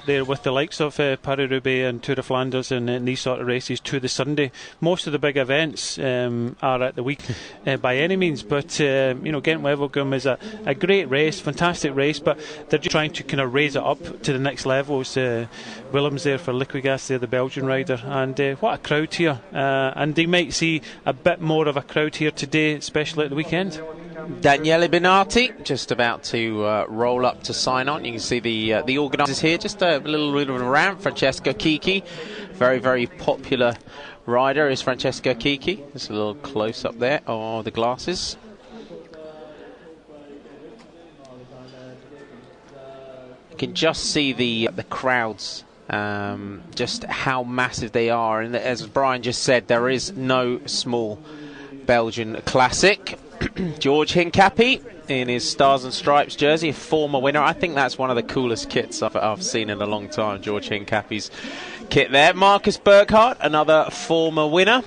there with the likes of Paris-Roubaix and Tour de Flanders and these sort of races to the Sunday. Most of the big events are at the week by any means, but Gent-Wevelgem is a great race, fantastic race, but they're just trying to kind of raise it up to the next levels. Willem's there for Liquigas, there, the Belgian rider, and what a crowd here, and they might see a bit more of a crowd here today, especially at the weekend. Daniele Benati just about to roll up to sign on. You can see the organisers here, just a little bit of a round. Francesco Chicchi, very, very popular rider is Francesco Chicchi. Just a little close up there of the glasses. You can just see the crowds, just how massive they are. And as Brian just said, there is no small Belgian classic. George Hincapie in his Stars and Stripes jersey, a former winner. I think that's one of the coolest kits I've seen in a long time, George Hincapie's kit there. Marcus Burkhardt, another former winner,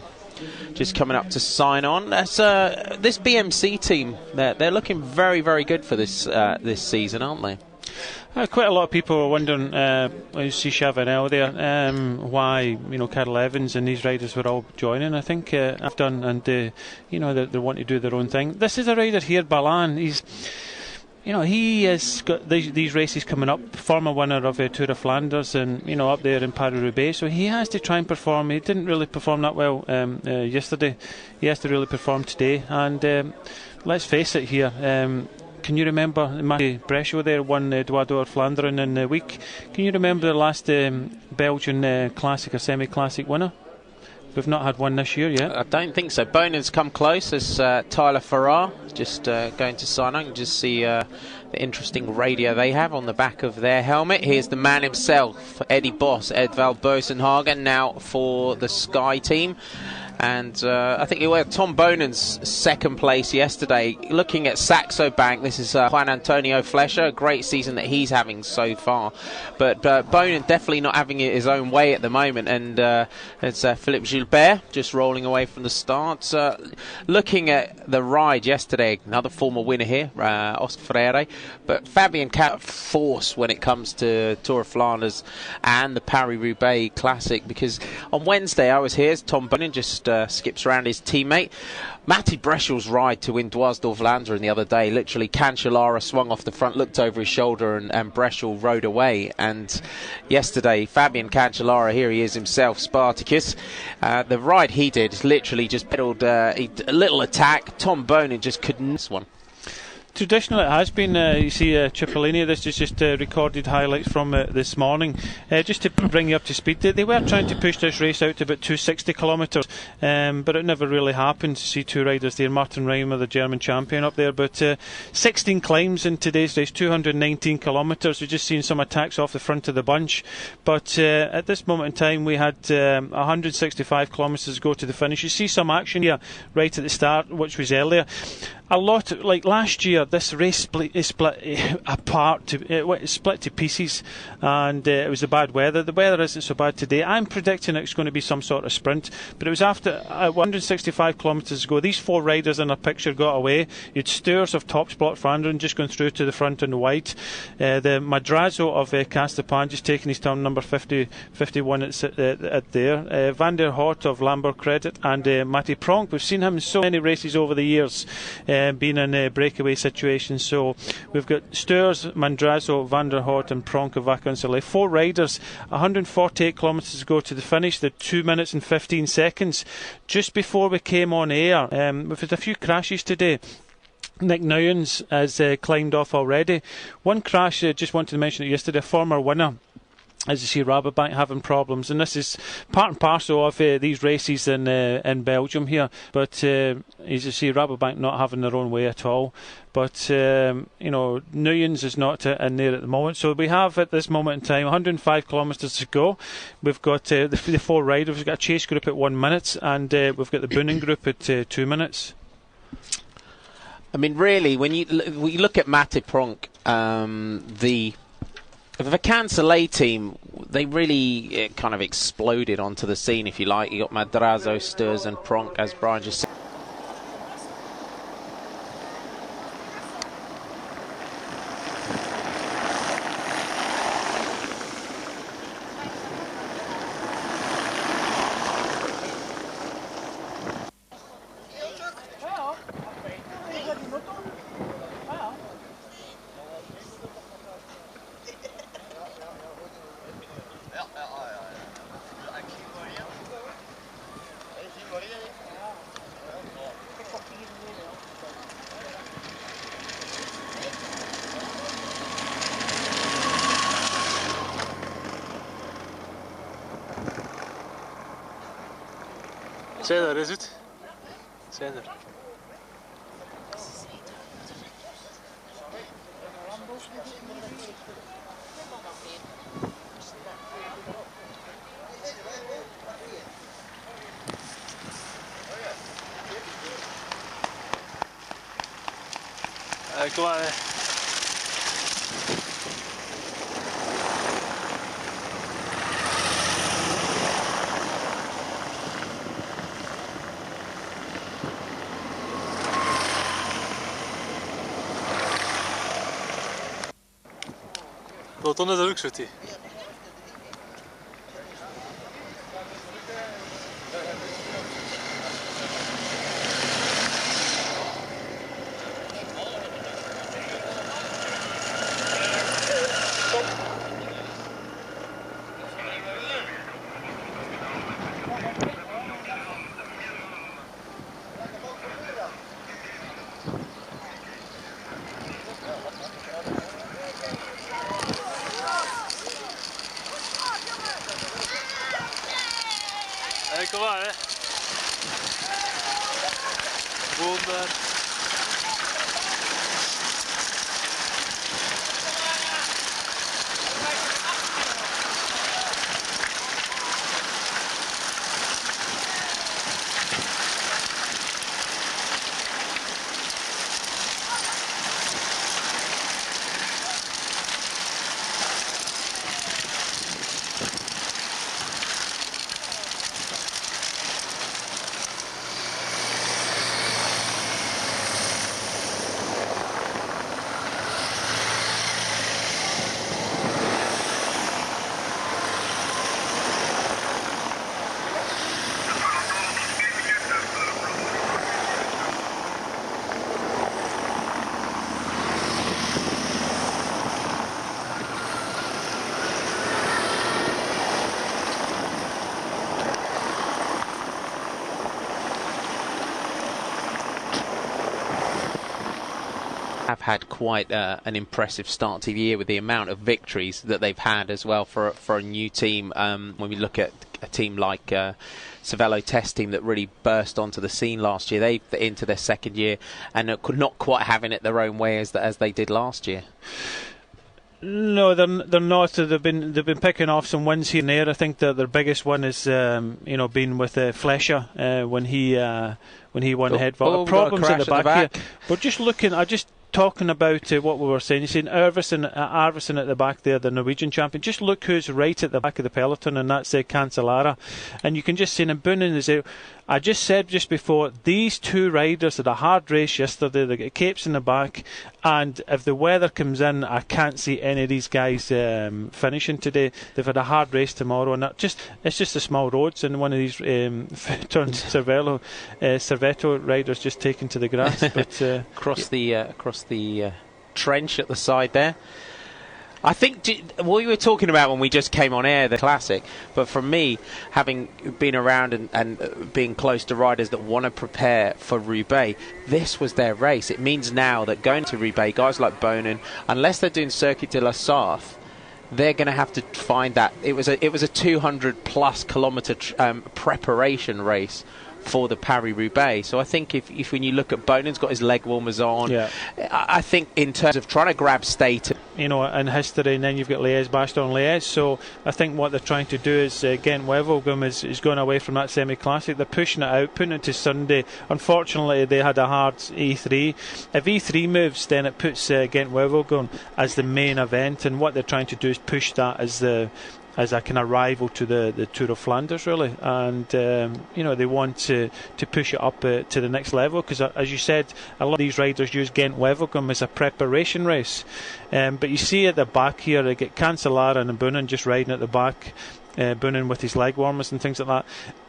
just coming up to sign on. That's this BMC team, they're looking very, very good for this season, aren't they? Quite a lot of people were wondering, when you see Chavanel there, why Carol Evans and these riders were all joining. I think I've done, and they want to do their own thing. This is a rider here, Balan. He has got these races coming up. Former winner of Tour de Flanders, and up there in Paris-Roubaix. So he has to try and perform. He didn't really perform that well yesterday. He has to really perform today. And let's face it here. Can you remember Mathieu Breschot there won Droit d'Or Flandern in the week? Can you remember the last Belgian classic or semi-classic winner? We've not had one this year yet. I don't think so. Bonan's come close as Tyler Farrar just going to sign on. You can just see the interesting radio they have on the back of their helmet. Here's the man himself, Eddie Boss, Edvald Bosenhagen, now for the Sky team. And I think Tom Bonan's second place yesterday. Looking at Saxo Bank, this is Juan Antonio Fleischer, a great season that he's having so far. But Bonan definitely not having it his own way at the moment. And it's Philippe Gilbert just rolling away from the start. Looking at the ride yesterday, another former winner here, Oscar Freire. But Fabien Cat force when it comes to Tour of Flanders and the Paris-Roubaix Classic. Because on Wednesday I was here, Tom Bonan just skips around his teammate. Matty Breschel's ride to win Droit d'Or Flanders the other day, literally Cancellara swung off the front, looked over his shoulder, and Breschel rode away. And yesterday, Fabien Cancellara, here he is himself, Spartacus. The ride he did literally just pedalled a little attack. Tom Bonan just couldn't miss one. Traditionally it has been, you see Cipollini, this is just recorded highlights from this morning, just to bring you up to speed. They were trying to push this race out to about 260 kilometres, but it never really happened to see two riders there, Martin Reimer, the German champion up there, but 16 climbs in today's race, 219 kilometres. We've just seen some attacks off the front of the bunch, but at this moment in time we had 165 kilometres to go to the finish. You see some action here right at the start, which was earlier. A lot, like last year, this race split apart, split to pieces, and it was the bad weather. The weather isn't so bad today. I'm predicting it's going to be some sort of sprint, but it was after 165 kilometres to go. These four riders in our picture got away. You had Steurs of Top Spot Flandern just going through to the front and the white. The Madrazo of Castepan just taking his turn, number 51 at there. Van der Hort of Lambert Credit, and Matty Pronk. We've seen him in so many races over the years. Being in breakaway situations. So we've got Steurs, Madrazo, Van der Hort and Pronk of Vacansoleil. Four riders, 148 kilometres to go to the finish. They're 2 minutes and 15 seconds. Just before we came on air, we've had a few crashes today. Nick Nuyens has climbed off already. One crash, just wanted to mention it yesterday, a former winner. As you see, Rabobank having problems, and this is part and parcel of these races in Belgium here. But as you see, Rabobank not having their own way at all. But Nuyens is not in there at the moment. So we have at this moment in time 105 kilometres to go. We've got the four riders. We've got a chase group at 1 minute, and we've got the Boonen group at 2 minutes. I mean, really, when you look at Matty Pronk, the Vacansoleil team, they really kind of exploded onto the scene, if you like. You got Madrazo, Steurs and Pronk, as Brian just said. Zijn er, is het? Zijn er. Kom maar. Wat dan is er ook zo die. Kom maar, hè. Boom daar. Have had quite an impressive start to the year with the amount of victories that they've had as well for a new team. When we look at a team like Cervelo Test Team that really burst onto the scene last year, they're into their second year and not quite having it their own way as they did last year. No, they're not. They've been picking off some wins here and there. I think that their biggest one is being with Flescher when he won head vault. Problems at the back here. But just looking, talking about what we were saying, you're saying Arvidsson at the back there, the Norwegian champion. Just look who's right at the back of the peloton, and that's Cancellara. And you can just see him. Boonen is out. I just said just before, these two riders had a hard race yesterday. They got capes in the back, and if the weather comes in, I can't see any of these guys finishing today. They've had a hard race tomorrow, and it's just the small roads, and one of these Cerveto riders just taken to the grass. But across the trench at the side there. I think what we were talking about when we just came on air, the classic, but for me, having been around and being close to riders that want to prepare for Roubaix, this was their race. It means now that going to Roubaix, guys like Boonen, unless they're doing Circuit de la Sarthe, they're going to have to find that. It was a 200+ kilometre preparation race for the Paris-Roubaix. So I think if when you look at Bonen's got his leg warmers on, yeah. I think in terms of trying to grab status, in history, and then you've got Liège-Bastogne-Liège. So I think what they're trying to do is Gent-Wevelgem is going away from that semi-classic. They're pushing it out, putting it to Sunday. Unfortunately, they had a hard E3. If E3 moves, then it puts Gent-Wevelgem as the main event, and what they're trying to do is push that as a kind of rival to the Tour of Flanders, really. And they want to push it up to the next level, because as you said, a lot of these riders use Gent-Wevelgem as a preparation race. But you see at the back here, they get Cancellara and Boonen just riding at the back, Boonen with his leg warmers and things like that.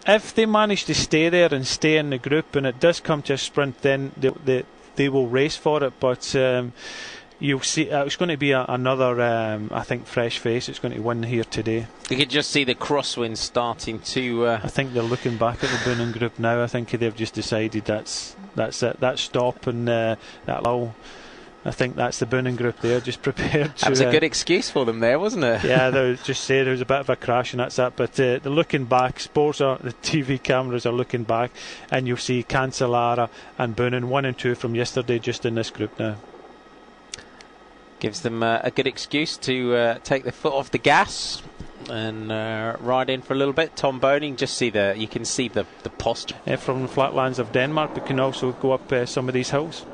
If they manage to stay there and stay in the group, and it does come to a sprint, then they will race for it. But you'll see it's going to be another, I think, fresh face. It's going to win here today. You can just see the crosswind starting to... I think they're looking back at the Boonen group now. I think they've just decided that's it. That stop and that lull I think that's the Boonen group there, just prepared to... That was a good excuse for them there, wasn't it? Yeah, they were just saying there was a bit of a crash and that's that. But they're looking back. The TV cameras are looking back, and you'll see Cancellara and Boonen 1 and 2 from yesterday just in this group now. Gives them a good excuse to take their foot off the gas and ride in for a little bit. Tom Boning, you can see the posture. From the flatlands of Denmark, but can also go up some of these hills.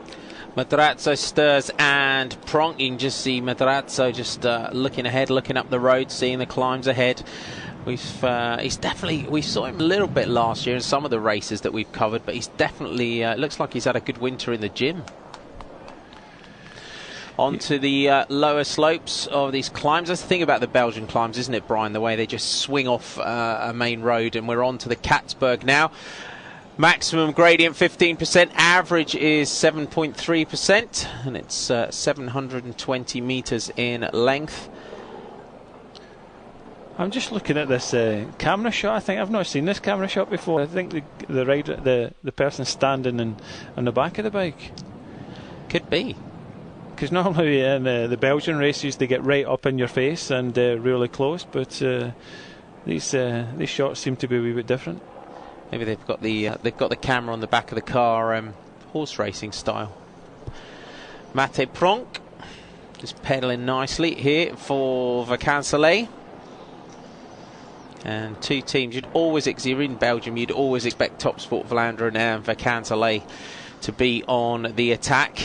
Madrazo, Sturs and Pronk. You can just see Madrazo just looking ahead, looking up the road, seeing the climbs ahead. We saw him a little bit last year in some of the races that we've covered, but he's definitely looks like he's had a good winter in the gym. Onto the lower slopes of these climbs. That's the thing about the Belgian climbs, isn't it, Brian? The way they just swing off a main road, and we're on to the Katsberg now. Maximum gradient 15%, average is 7.3%, and it's 720 metres in length. I'm just looking at this camera shot. I think I've not seen this camera shot before. I think the person standing on the back of the bike. Could be. Because normally in the Belgian races they get right up in your face and really close, but these shots seem to be a wee bit different. Maybe they've got the camera on the back of the car, horse racing style. Mate Pronk just pedalling nicely here for Vacansoleil. And two teams you're in Belgium, you'd always expect Topsport Vlaanderen and Vacansoleil to be on the attack.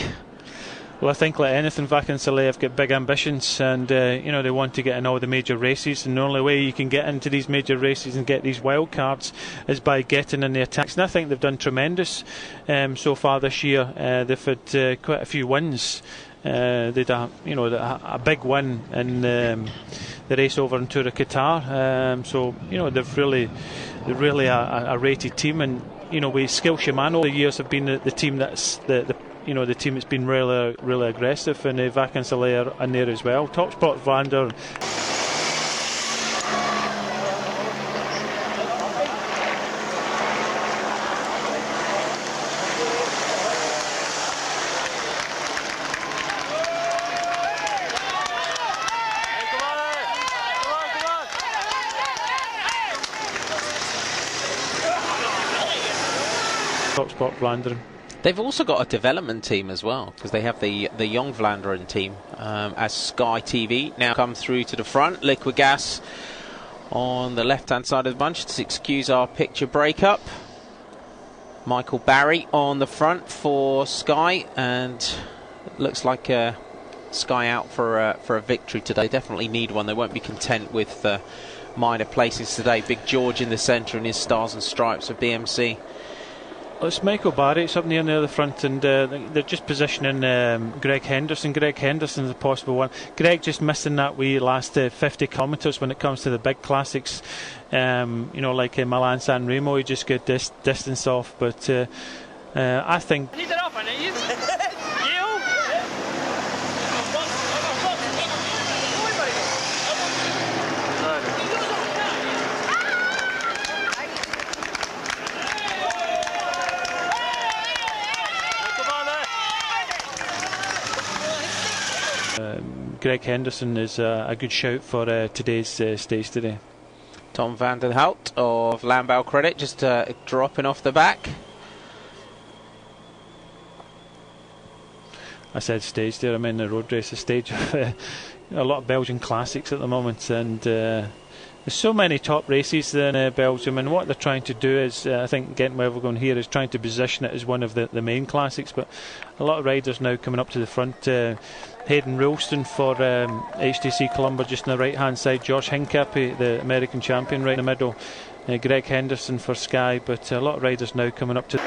Well, I think like anything, Vacansoleil have got big ambitions, and they want to get in all the major races, and the only way you can get into these major races and get these wild cards is by getting in the attacks. And I think they've done tremendous so far this year. They've had quite a few wins. They had a big win in the race over in Tour of Qatar. So they're really a rated team, and with Skill Shimano, the years have been the team that's the team that's been really aggressive, and Vacansoleil are in there as well. Topsport Vlaanderen. Topsport Vlaanderen. They've also got a development team as well, because they have the Young Vlaanderen team as Sky TV now come through to the front. Liquid Gas on the left-hand side of the bunch. Let's excuse our picture breakup. Michael Barry on the front for Sky, and it looks like Sky out for a victory today. They definitely need one. They won't be content with minor places today. Big George in the centre in his Stars and Stripes of BMC. Well, it's Michael Barry, it's up near the front, and they're just positioning Greg Henderson. Greg Henderson's a possible one. Greg just missing that wee last 50 kilometres when it comes to the big classics. Like Milan San Remo, he just got this distance off, but I think... Greg Henderson is a good shout for today's stage today. Tom van den Hout of Landbouw Credit just dropping off the back. I said stage there, I mean the road race, stage of a lot of Belgian classics at the moment, and there's so many top races in Belgium, and what they're trying to do is, I think Gent-Wevelgem here is trying to position it as one of the main classics, but a lot of riders now coming up to the front. Hayden Ralston for HTC Columbia just on the right hand side, Josh Hincapie, the American champion, right in the middle, Greg Henderson for Sky, but a lot of riders now coming up to...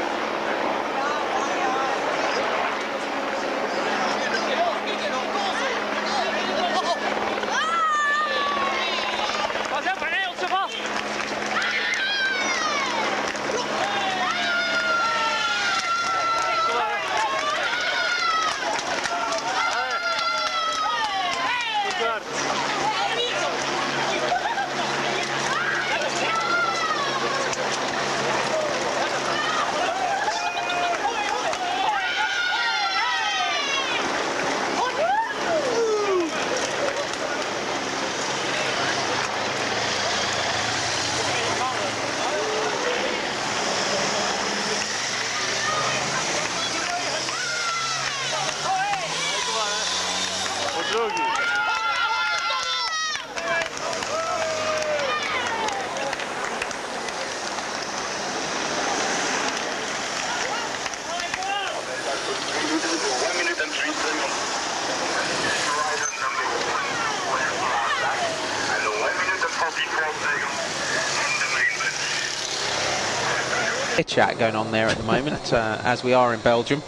Chat going on there at the moment, as we are in Belgium.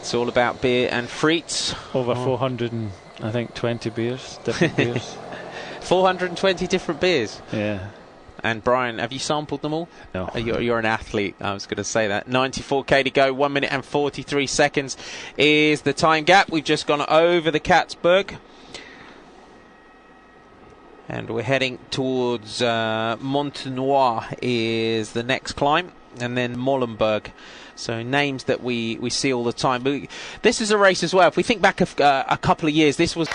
It's all about beer and frites. Over 400 and I think 20 beers, different beers. 420 different beers. Yeah. And Brian, have you sampled them all? No. You're an athlete. I was going to say that. 94k to go. 1 minute and 43 seconds is the time gap. We've just gone over the Katzberg. And we're heading towards Montenoir is the next climb. And then Molenberg. So names that we see all the time. But this is a race as well. If we think back a couple of years, this was...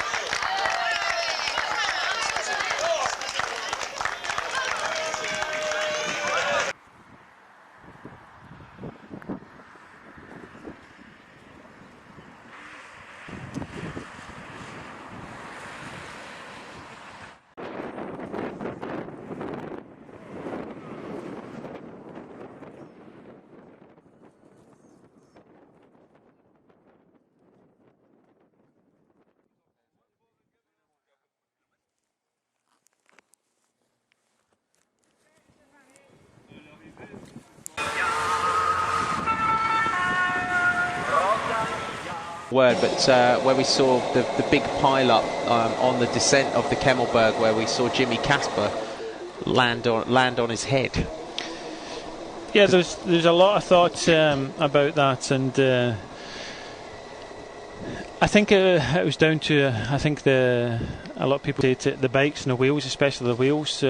word, but where we saw the big pile-up on the descent of the Kemmelberg, where we saw Jimmy Casper land on his head. Yeah, there's a lot of thoughts about that, and I think it was down to a lot of people say the bikes and the wheels, especially the wheels.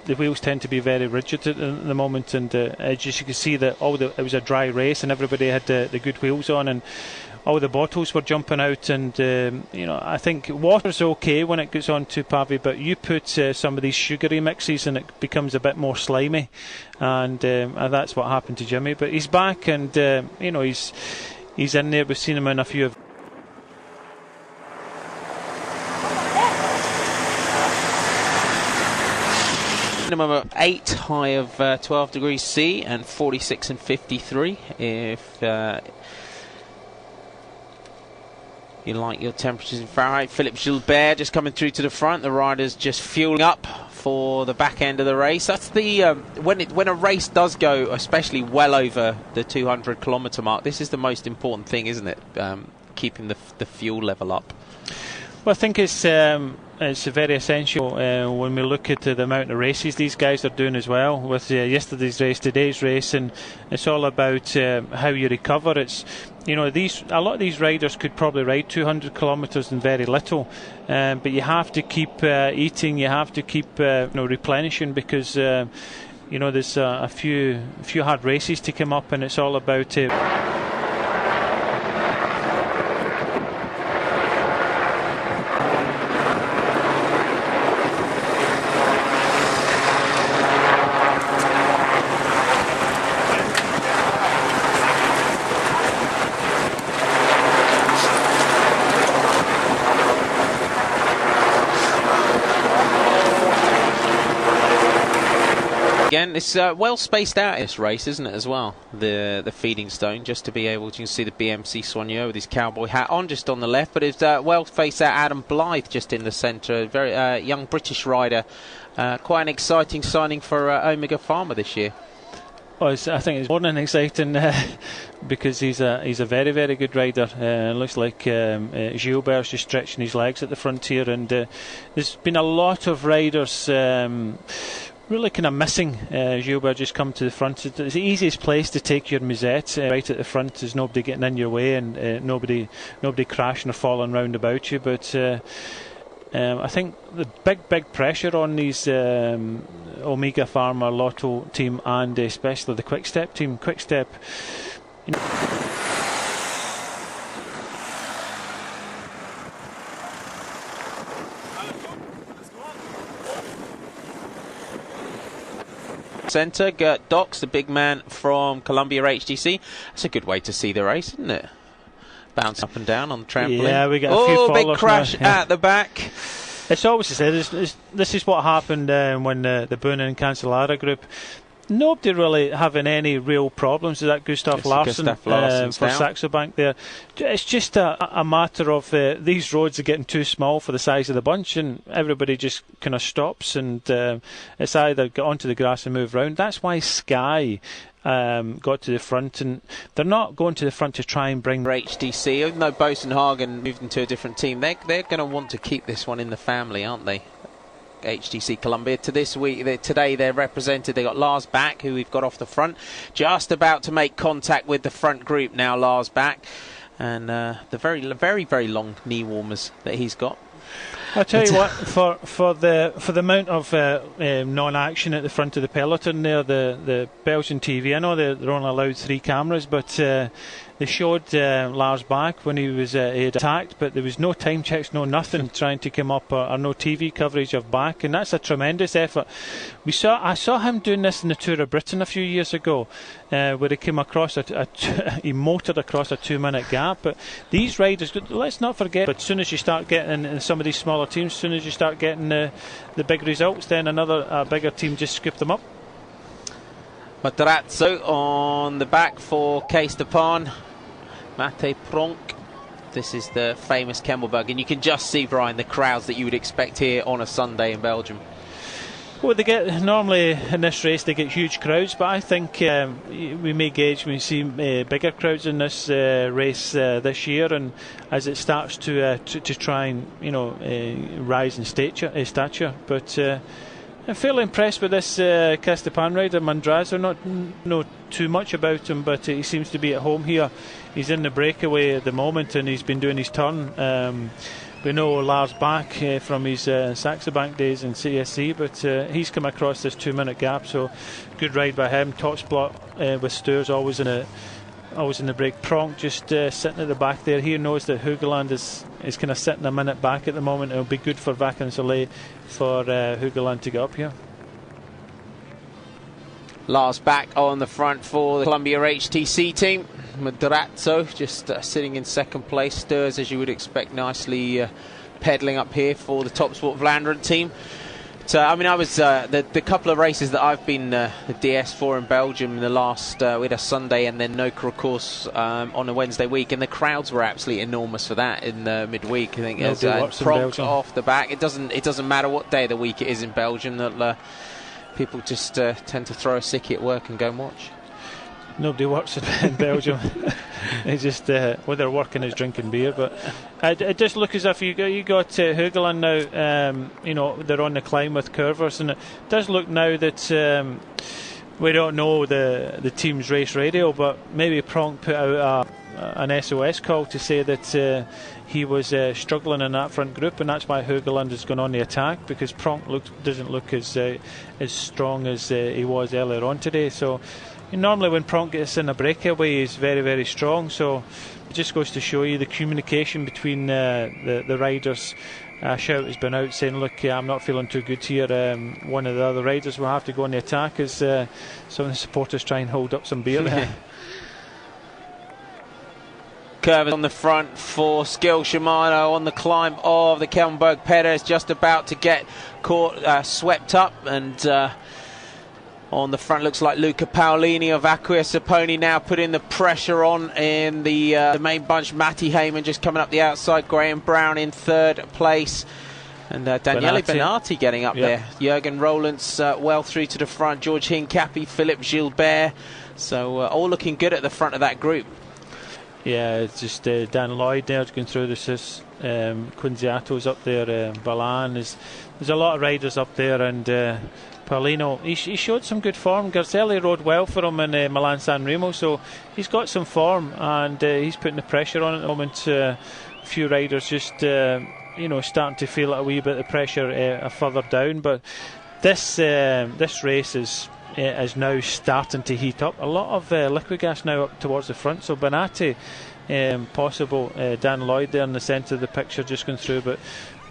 The wheels tend to be very rigid at the moment, and as you can see that it was a dry race and everybody had the good wheels on, and all the bottles were jumping out, and I think water's okay when it gets on to pavé, but you put some of these sugary mixes and it becomes a bit more slimy, and that's what happened to Jimmy. But he's back, and he's in there. We've seen him in a few of minimum of 8, high of 12 degrees C, and 46 and 53 if you like your temperatures in Fahrenheit. Philip Gilbert just coming through to the front. The riders just fueling up for the back end of the race. That's the when a race does go, especially well over the 200 kilometre mark, this is the most important thing, isn't it? Keeping the fuel level up. Well, I think it's very essential when we look at the amount of races these guys are doing as well. With yesterday's race, today's race, and it's all about how you recover. It's a lot of these riders could probably ride 200 kilometres in very little, but you have to keep eating. You have to keep replenishing, because there's a few hard races to come up, and it's all about. Again, it's well spaced out, this race, isn't it, as well? The feeding stone, just to be able to, you can see the BMC Soigneur with his cowboy hat on just on the left, but it's well spaced out. Adam Blythe just in the centre, very young British rider, quite an exciting signing for Omega Pharma this year. Well, I think it's more than exciting because he's a very, very good rider. Looks like Gilbert's just stretching his legs at the frontier, and there's been a lot of riders really kind of missing. Gilbert just come to the front. It's the easiest place to take your musette, right at the front. There's nobody getting in your way, and nobody crashing or falling round about you. But I think the big pressure on these Omega Pharma Lotto team, and especially the Quick Step team. Quick Step, centre, Gert Docks, the big man from Columbia HTC. That's a good way to see the race, isn't it? Bounce up and down on the trampoline. Yeah, we got a few followers. Big crash now, yeah. at the back. It's always said this is what happened when the Boone and Cancellara group Nobody really having any real problems with that Gustav Larsson for Saxo Bank there. It's just a matter of these roads are getting too small for the size of the bunch, and everybody just kind of stops, and it's either get onto the grass and move round. That's why Sky got to the front, and they're not going to the front to try and bring HTC. Even though Bosenhagen moved into a different team, they're going to want to keep this one in the family, aren't they? HTC Columbia. Today they're represented. They got Lars back, who we've got off the front, just about to make contact with the front group now. Lars back, and the very long knee warmers that he's got. I'll tell you what, for the amount of non-action at the front of the peloton there, the Belgian TV, I know they're only allowed 3 cameras, but they showed Lars back when he had attacked, but there was no time checks, no nothing trying to come up, or no TV coverage of back, and that's a tremendous effort. I saw him doing this in the Tour of Britain a few years ago, where he came across he motored across a 2-minute gap. But these riders, let's not forget, but as soon as you start getting in some of these smaller teams, as soon as you start getting the big results, then another bigger team just scoop them up. Matarazzo on the back for K-Stepan. Mate Pronk. This is the famous Kemmelberg, and you can just see, Brian, the crowds that you would expect here on a Sunday in Belgium. Well, they get normally in this race they get huge crowds, but I think we may gauge when we see bigger crowds in this race this year, and as it starts to try and rise in stature. But I'm fairly impressed with this K-Stepan rider, Mandrazo. Not know too much about him, but he seems to be at home here. He's in the breakaway at the moment, and he's been doing his turn. We know Lars back from his Saxo Bank days in CSC, but he's come across this 2-minute gap, so good ride by him. Top spot with Steurs, always in the break. Pronk just sitting at the back there. He knows that Hugeland is kind of sitting a minute back at the moment. It'll be good for Vacan Soleil for Hugeland to get up here. Lars back on the front for the Columbia HTC team. Matarazzo just sitting in second place. Steurs, as you would expect, nicely pedalling up here for the Top Sport Vlaanderen team. So, I mean, I was the couple of races that I've been the DS for in Belgium in the last, we had a Sunday and then Nokere, of course, on a Wednesday week, and the crowds were absolutely enormous for that in the midweek. I think as Pronk off the back, it doesn't matter what day of the week it is in Belgium, that people just tend to throw a sickie at work and go and watch. Nobody works in Belgium. It's just what they're working is drinking beer. But it does look as if you got Hugeland now. They're on the climb with Curvers, and it does look now that we don't know the team's race radio, but maybe Pronk put out an SOS call to say that he was struggling in that front group, and that's why Hugeland has gone on the attack, because Pronk doesn't look as strong as he was earlier on today. So normally when Pronk gets in a breakaway, he's very, very strong. So it just goes to show you the communication between the riders. Shout has been out saying, look, I'm not feeling too good here. One of the other riders will have to go on the attack as some of the supporters try and hold up some beer there. Curve on the front for Skill Shimano on the climb of the Kemmelberg. Perez just about to get caught, swept up, and on the front looks like Luca Paolini of Acquia Saponi now putting the pressure on in the main bunch. Matty Heyman just coming up the outside. Graham Brown in third place, and Daniele Bernardi getting up there. Jürgen Rollins well through to the front. George Hincapie, Philippe Gilbert, so all looking good at the front of that group. Yeah, it's just Dan Lloyd there going through this. Quinziato's up there, Balan. There's a lot of riders up there, and Paulino, he showed some good form. Garzelli rode well for him in Milan San Remo, so he's got some form, and he's putting the pressure on at the moment. A few riders just starting to feel a wee bit of pressure further down, but this race is now starting to heat up. A lot of liquid gas now up towards the front, so Benatti, possible Dan Lloyd there in the centre of the picture just going through, but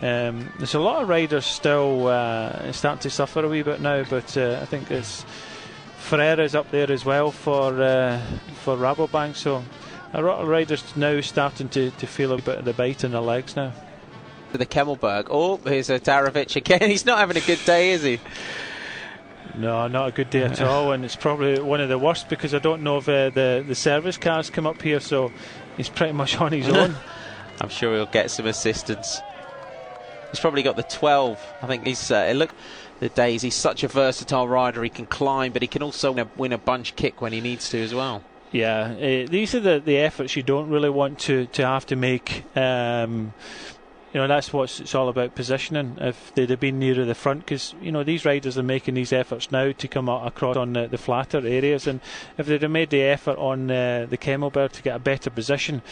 there's a lot of riders still starting to suffer a wee bit now, but I think there's Ferreira's up there as well for Rabobank, so a lot of riders now starting to feel a bit of the bite in the legs now. The Kemmelberg. Oh, here's Darovic again. He's not having a good day, is he? No, not a good day at all, and it's probably one of the worst because I don't know if the service cars come up here, so he's pretty much on his own. I'm sure he'll get some assistance. He's probably got the 12. I think he's look the days. He's such a versatile rider. He can climb, but he can also win a bunch kick when he needs to as well. Yeah, these are the efforts you don't really want to have to make. You know, that's what it's all about, positioning. If they'd have been nearer the front, because you know these riders are making these efforts now to come across on the flatter areas, and if they'd have made the effort on the Camembert to get a better position,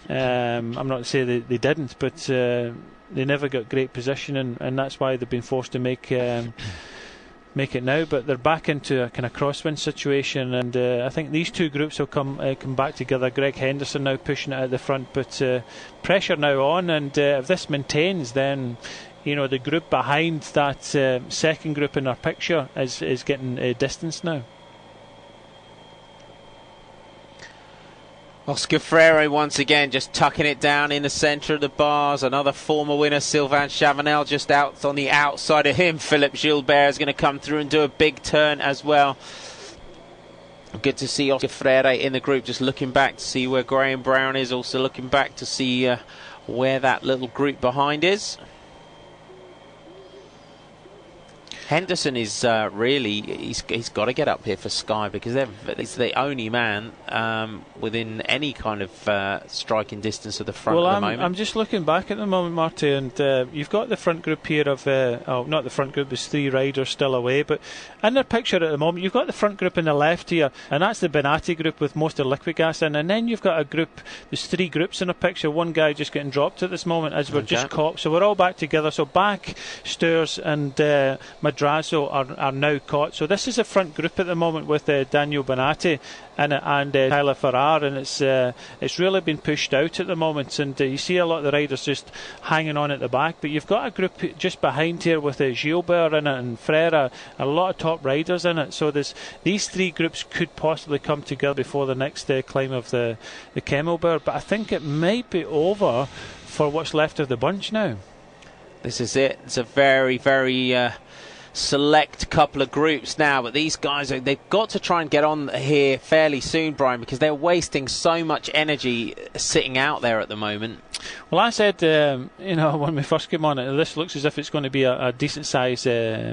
I'm not to say they didn't, but they never got great position, and that's why they've been forced to make it now. But they're back into a kind of crosswind situation, and I think these two groups will come back together. Greg Henderson now pushing it out the front, but pressure now on, and if this maintains, then you know the group behind that second group in our picture is getting distance now. Oscar Freire once again just tucking it down in the centre of the bars. Another former winner, Sylvain Chavanel, just out on the outside of him. Philippe Gilbert is going to come through and do a big turn as well. Good to see Oscar Freire in the group, just looking back to see where Graham Brown is, also looking back to see where that little group behind is. Henderson is really, he's got to get up here for Sky, because he's the only man within any kind of striking distance of the front at the moment. I'm just looking back at the moment, Marty, and you've got the front group here of, not the front group, there's 3 riders still away, but in their picture at the moment, you've got the front group in the left here, and that's the Benatti group with most of Liquigas in, and then you've got a group, there's 3 groups in a picture, one guy just getting dropped at this moment as we're just caught, so we're all back together, so Bach, Steurs and Madrazo are now caught. So this is a front group at the moment with Daniel Benatti and Tyler Farrar, and it's really been pushed out at the moment, and you see a lot of the riders just hanging on at the back, but you've got a group just behind here with Gilbert in it and Frere, a lot of top riders in it, so these 3 groups could possibly come together before the next climb of the Camembert, but I think it might be over for what's left of the bunch now. This is it. It's a very, very select couple of groups now, but these guys, they've got to try and get on here fairly soon, Brian, because they're wasting so much energy sitting out there at the moment. Well, I said, you know, when we first came on, this looks as if it's going to be a decent size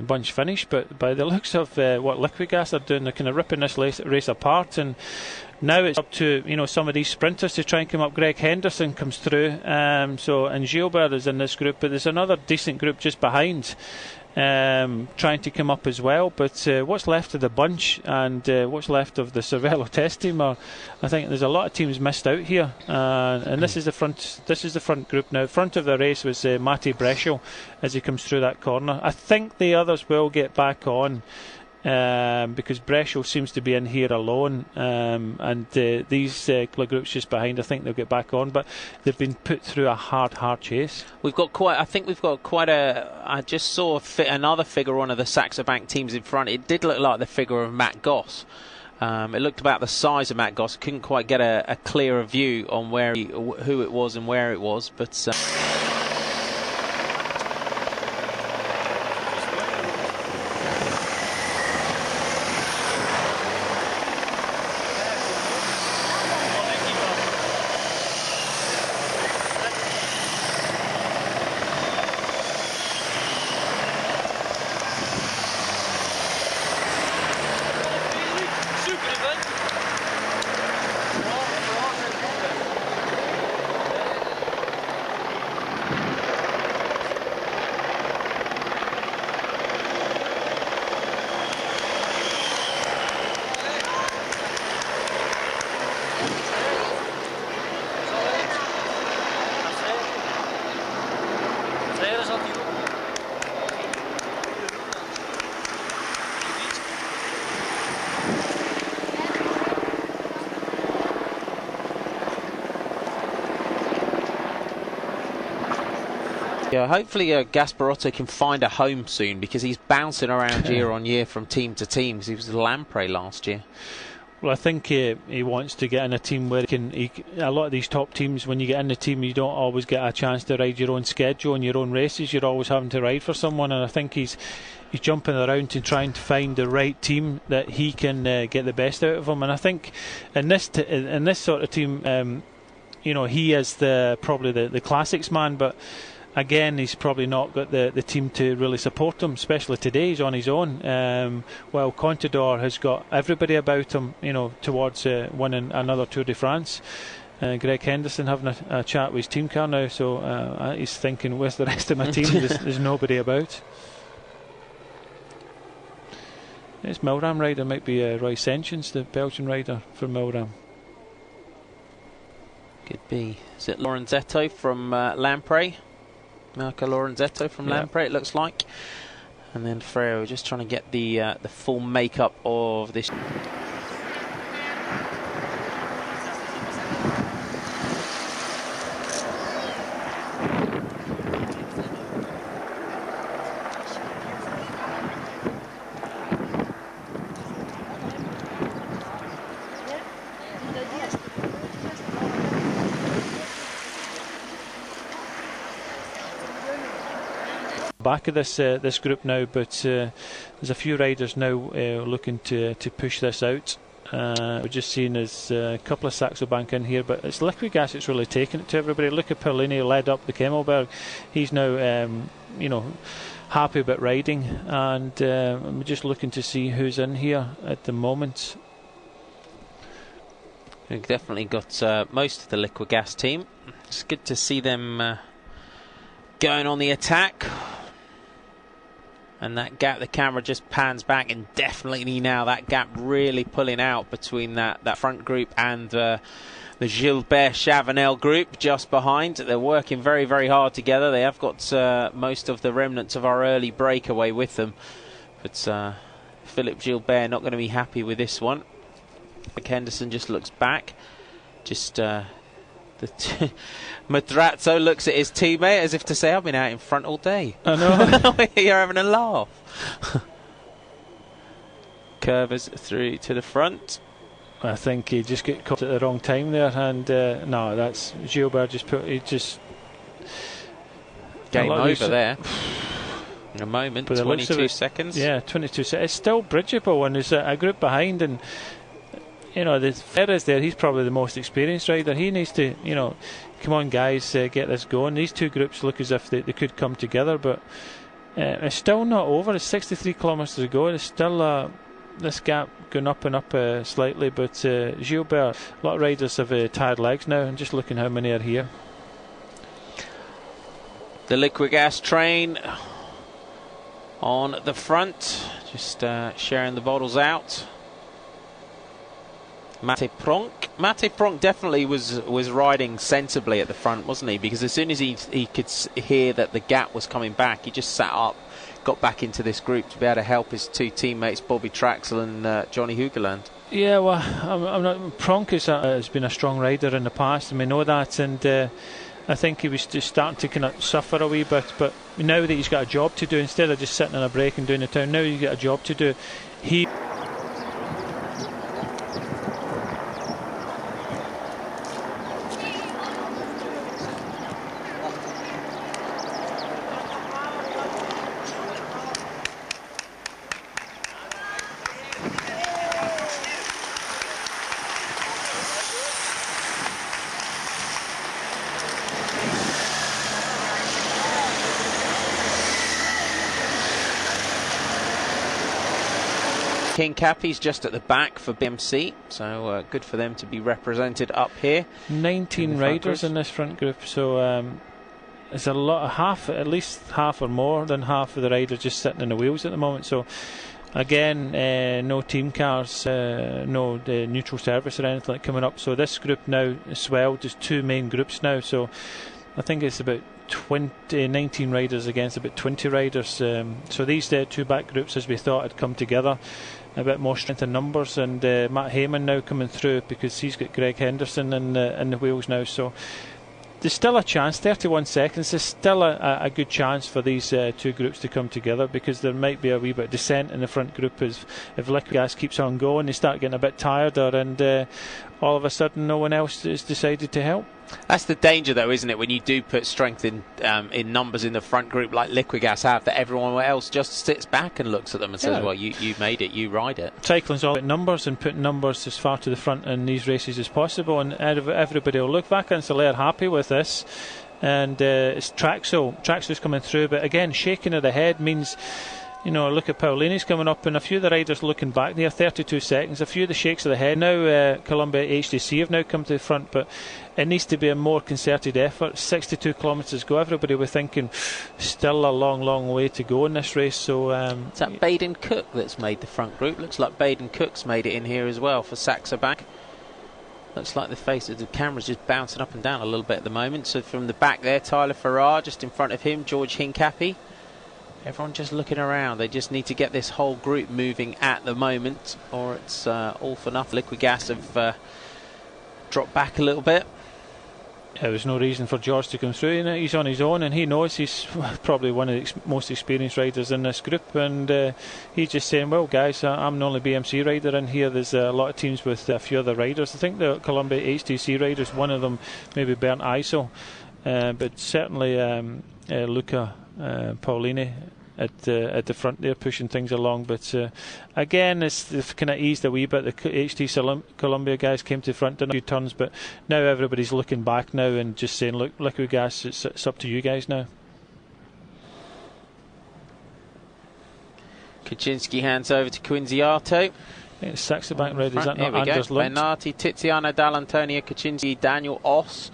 bunch finish, but by the looks of what Liquigas are doing, they're kind of ripping this race apart, and now it's up to, you know, some of these sprinters to try and come up. Greg Henderson comes through, and Gilbert is in this group, but there's another decent group just behind, trying to come up as well, but what's left of the bunch and what's left of the Cervelo test team I think there's a lot of teams missed out here, and this is the front group now. Front of the race was Matti Breschel as he comes through that corner. I think the others will get back on, because Breschel seems to be in here alone, and these groups just behind, I think they'll get back on, but they've been put through a hard chase. I think we've got quite a, I just saw another figure, one of the Saxo Bank teams in front. It did look like the figure of Matt Goss. It looked about the size of Matt Goss. Couldn't quite get a clearer view on who it was and where it was, but yeah, hopefully Gasparotto can find a home soon, because he's bouncing around year on year from team to team, because he was Lampre last year. Well, I think he wants to get in a team where a lot of these top teams, when you get in the team, you don't always get a chance to ride your own schedule and your own races. You're always having to ride for someone, and I think he's jumping around and trying to find the right team that he can get the best out of them. And I think in this sort of team, he is probably the classics man, but again, he's probably not got the team to really support him, especially today. He's on his own. While Contador has got everybody about him, towards winning another Tour de France. Greg Henderson having a chat with his team car now, so he's thinking, where's the rest of my team? There's nobody about. This Milram rider might be Roy Sentiens, the Belgian rider for Milram. Could be. Is it Lorenzetto from Lamprey? Marco Lorenzetto from Lamprey, it looks like. And then Freo just trying to get the full makeup of this. Back of this group now, but there's a few riders now looking to push this out. We're just seeing there's a couple of Saxo Bank in here, but it's Liquigas that's really taking it to everybody. Look at Perlini led up the Kemmelberg. He's now happy about riding, and I'm just looking to see who's in here at the moment. We've definitely got most of the Liquigas team. It's good to see them going on the attack. And that gap, the camera just pans back, and definitely now that gap really pulling out between that front group and the Gilbert Chavanel group just behind. They're working very, very hard together. They have got most of the remnants of our early breakaway with them. But Philippe Gilbert not going to be happy with this one. Henderson just looks back. Madrazo looks at his teammate as if to say, I've been out in front all day. I know. You're having a laugh. Curvers through to the front. I think he just got caught at the wrong time there, and no, that's Gilbert game over there. In a moment, 22 seconds. Yeah, 22 seconds. It's still bridgeable, and there's a group behind, and the Ferris there, he's probably the most experienced rider. He needs to, come on guys, get this going. These two groups look as if they could come together, but it's still not over. It's 63 kilometres to go. There's still this gap going up and up slightly, but Gilbert, a lot of riders have tired legs now, and just looking how many are here. The Liquigas train on the front, just sharing the bottles out. Mate Pronk definitely was riding sensibly at the front, wasn't he? Because as soon as he could hear that the gap was coming back, he just sat up, got back into this group to be able to help his two teammates, Bobby Traxel and Johnny Hugeland. Yeah, well, I'm not. Pronk has been a strong rider in the past, and we know that, and I think he was just starting to kind of suffer a wee bit, but now that he's got a job to do, instead of just sitting on a break and doing the town, now he's got a job to do. King Cappy's just at the back for BMC, so good for them to be represented up here. 19 riders in this front group, so there's a lot, at least half or more than half of the riders just sitting in the wheels at the moment. So again, no team cars, no neutral service or anything like coming up. So this group now is swelled. There's two main groups now, so I think it's about 19 riders against about 20 riders. So these two back groups, as we thought, had come together. A bit more strength in numbers, and Matt Heyman now coming through because he's got Greg Henderson in the wheels now. So there's still a chance. 31 seconds. There's still a good chance for these two groups to come together, because there might be a wee bit of dissent in the front group if Liquigas keeps on going. They start getting a bit tireder, and all of a sudden no one else has decided to help. That's the danger, though, isn't it, when you do put strength in numbers in the front group like Liquigas have, that everyone else just sits back and looks at them and says, well, you made it, you ride it. Cycling's all about numbers and putting numbers as far to the front in these races as possible, and everybody will look back and say they're happy with this. And it's Traxel's coming through, but again, shaking of the head means, you know, look at Paulini's coming up, and a few of the riders looking back there, 32 seconds, a few of the shakes of the head. Now Columbia HDC have now come to the front, but it needs to be a more concerted effort. 62 kilometres to go. Everybody was thinking still a long way to go in this race. So it's that Baden Cook that's made the front group. Looks like Baden Cook's made it in here as well for Saxo Bank. Looks like the face of the camera's just bouncing up and down a little bit at the moment. So from the back there, Tyler Farrar, just in front of him, George Hincapie. Everyone just looking around. They just need to get this whole group moving at the moment, or it's all for nothing. Liquigas have dropped back a little bit. There was no reason for George to come through. You know, he's on his own, and he knows he's probably one of the most experienced riders in this group, and he's just saying, well guys, I'm the only BMC rider in here. There's a lot of teams with a few other riders. I think the Columbia HTC riders, one of them maybe Bernhard Eisel, but certainly Luca Paulini at the front there, pushing things along. But again, they've kind of eased a wee bit. The HT Columbia guys came to the front, done a few turns, but now everybody's looking back now and just saying, look, Liquigas, it's up to you guys now. Kaczynski hands over to Quinziato. It's Saxo Bank red. Is that Here not Anders Lund? Bernardi, Tiziano Dall'Antonia, Kaczynski, Daniel Oss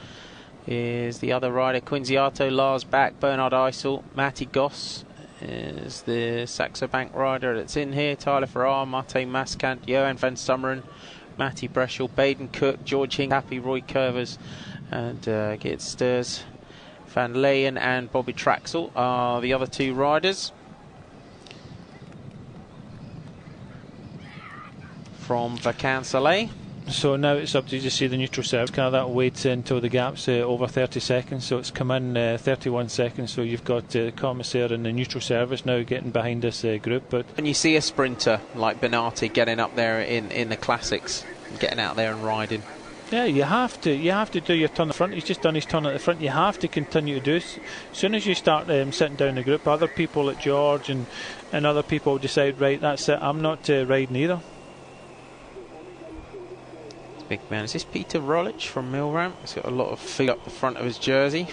is the other rider. Quinziato, Lars Bach, Bernhard Eisel, Matti Goss is the Saxo Bank rider that's in here. Tyler Farrar, Mate Maskant, Johan van Summeren, Matty Breschel, Baden Cook, George Hincapie, Roy Curvers, and Geert Sturs, Van Leyen and Bobby Traxel are the other two riders. From Vacances. So now it's up to you to see the neutral serve. Kind of that wait until the gap's over 30 seconds. So it's come in 31 seconds. So you've got the commissaire and the neutral service now getting behind this group. But when you see a sprinter like Bernardi getting up there in the classics, getting out there and riding, yeah, you have to do your turn at the front. He's just done his turn at the front. You have to continue to do it. As soon as you start sitting down the group, other people like George and other people decide, right, that's it, I'm not riding either. Big man. Is this Peter Rolich from Milram? He's got a lot of feet up the front of his jersey.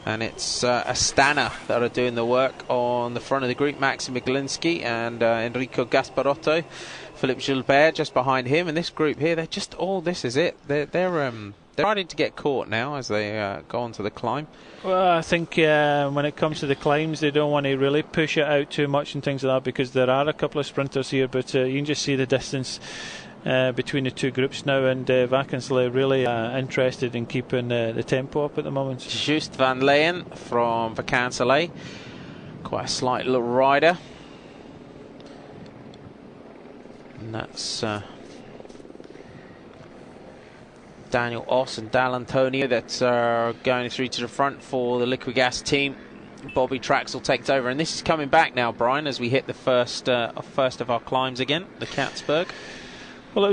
And it's Astana that are doing the work on the front of the group. Maxim Miglinski and Enrico Gasparotto. Philippe Gilbert just behind him. And this group here, they're just all, this is it. They're starting to get caught now as they go on to the climb. Well, I think when it comes to the climbs, they don't want to really push it out too much and things like that, because there are a couple of sprinters here, but you can just see the distance between the two groups now, and Vacansley really interested in keeping the tempo up at the moment. Just Van Leyen from Vacansley, quite a slight little rider, and that's Daniel Oss and Dall'Antonia that are going through to the front for the Liquigas team. Bobby Traxel takes over, and this is coming back now, Brian, as we hit the first of our climbs again, the Katzberg. Well, it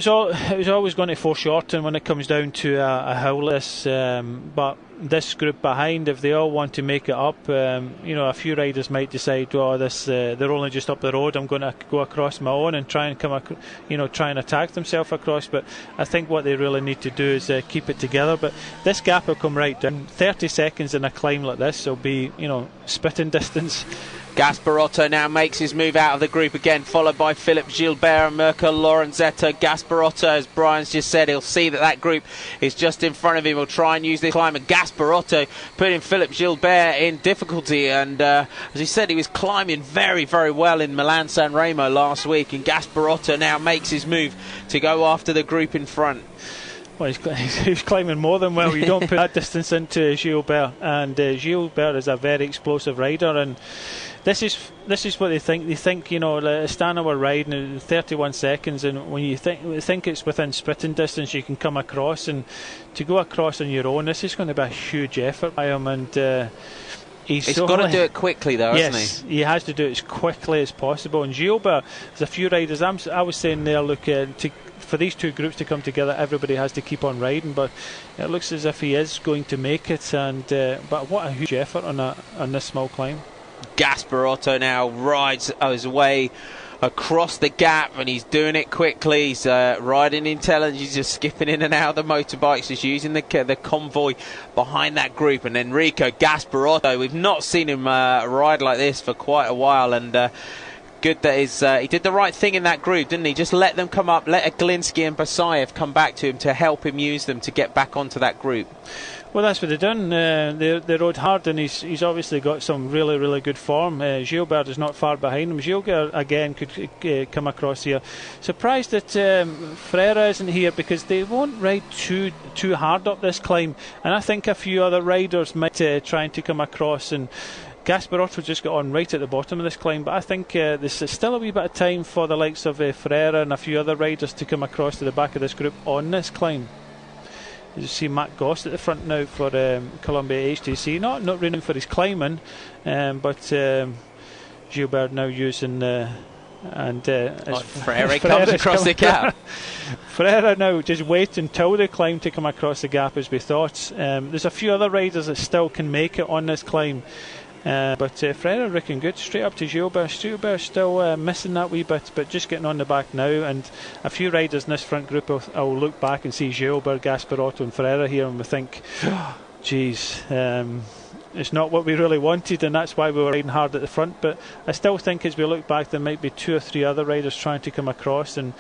was always going to foreshorten when it comes down to a hill like this, but this group behind, if they all want to make it up, a few riders might decide, they're only just up the road, I'm going to go across my own and try and try and attack themselves across. But I think what they really need to do is keep it together. But this gap will come right down. 30 seconds in a climb like this will be, spitting distance. Gasparotto now makes his move out of the group again, followed by Philip Gilbert and Mirko Lorenzetto. Gasparotto, as Brian's just said, he'll see that group is just in front of him. He'll try and use this climb, and Gasparotto putting Philip Gilbert in difficulty. And as he said, he was climbing very, very well in Milan San Remo last week, and Gasparotto now makes his move to go after the group in front. Well, he's climbing more than well. You don't put that distance into Gilbert, and Gilbert is a very explosive rider, and this is what they think. They think, you know, Astana were riding in 31 seconds, and when you think it's within sprinting distance, you can come across, and to go across on your own, this is going to be a huge effort by him, and he's got to do it quickly, though, hasn't he? Yes, he has to do it as quickly as possible. And Gilbert, there's a few riders. I was saying there, look, for these two groups to come together, everybody has to keep on riding. But it looks as if he is going to make it. And but what a huge effort on this small climb. Gasparotto now rides his way across the gap, and he's doing it quickly. He's riding intelligent. He's just skipping in and out of the motorbikes, just using the convoy behind that group. And Enrico Gasparotto, we've not seen him ride like this for quite a while, and good that he did the right thing in that group, didn't he? Just let them come up, let Aglinski and Basayev come back to him to help him use them to get back onto that group. Well, that's what they've done. They rode hard, and he's obviously got some really, really good form. Gilbert is not far behind him. Gilbert, again, could come across here. Surprised that Freire isn't here, because they won't ride too hard up this climb. And I think a few other riders might trying to come across, and Gasparotto just got on right at the bottom of this climb. But I think there's still a wee bit of time for the likes of Freire and a few other riders to come across to the back of this group on this climb. You see Matt Goss at the front now for Columbia HTC, not running for his climbing, but Gilbert now using Freire comes across the gap. Freire now just wait until the climb to come across the gap, as we thought. There's a few other riders that still can make it on this climb. But Freire looking good, straight up to Gilbert. Gilbert still missing that wee bit, but just getting on the back now. And a few riders in this front group will look back and see Gilbert, Gasparotto and Freire here, and we think, geez, it's not what we really wanted, and that's why we were riding hard at the front. But I still think as we look back, there might be 2 or 3 other riders trying to come across, and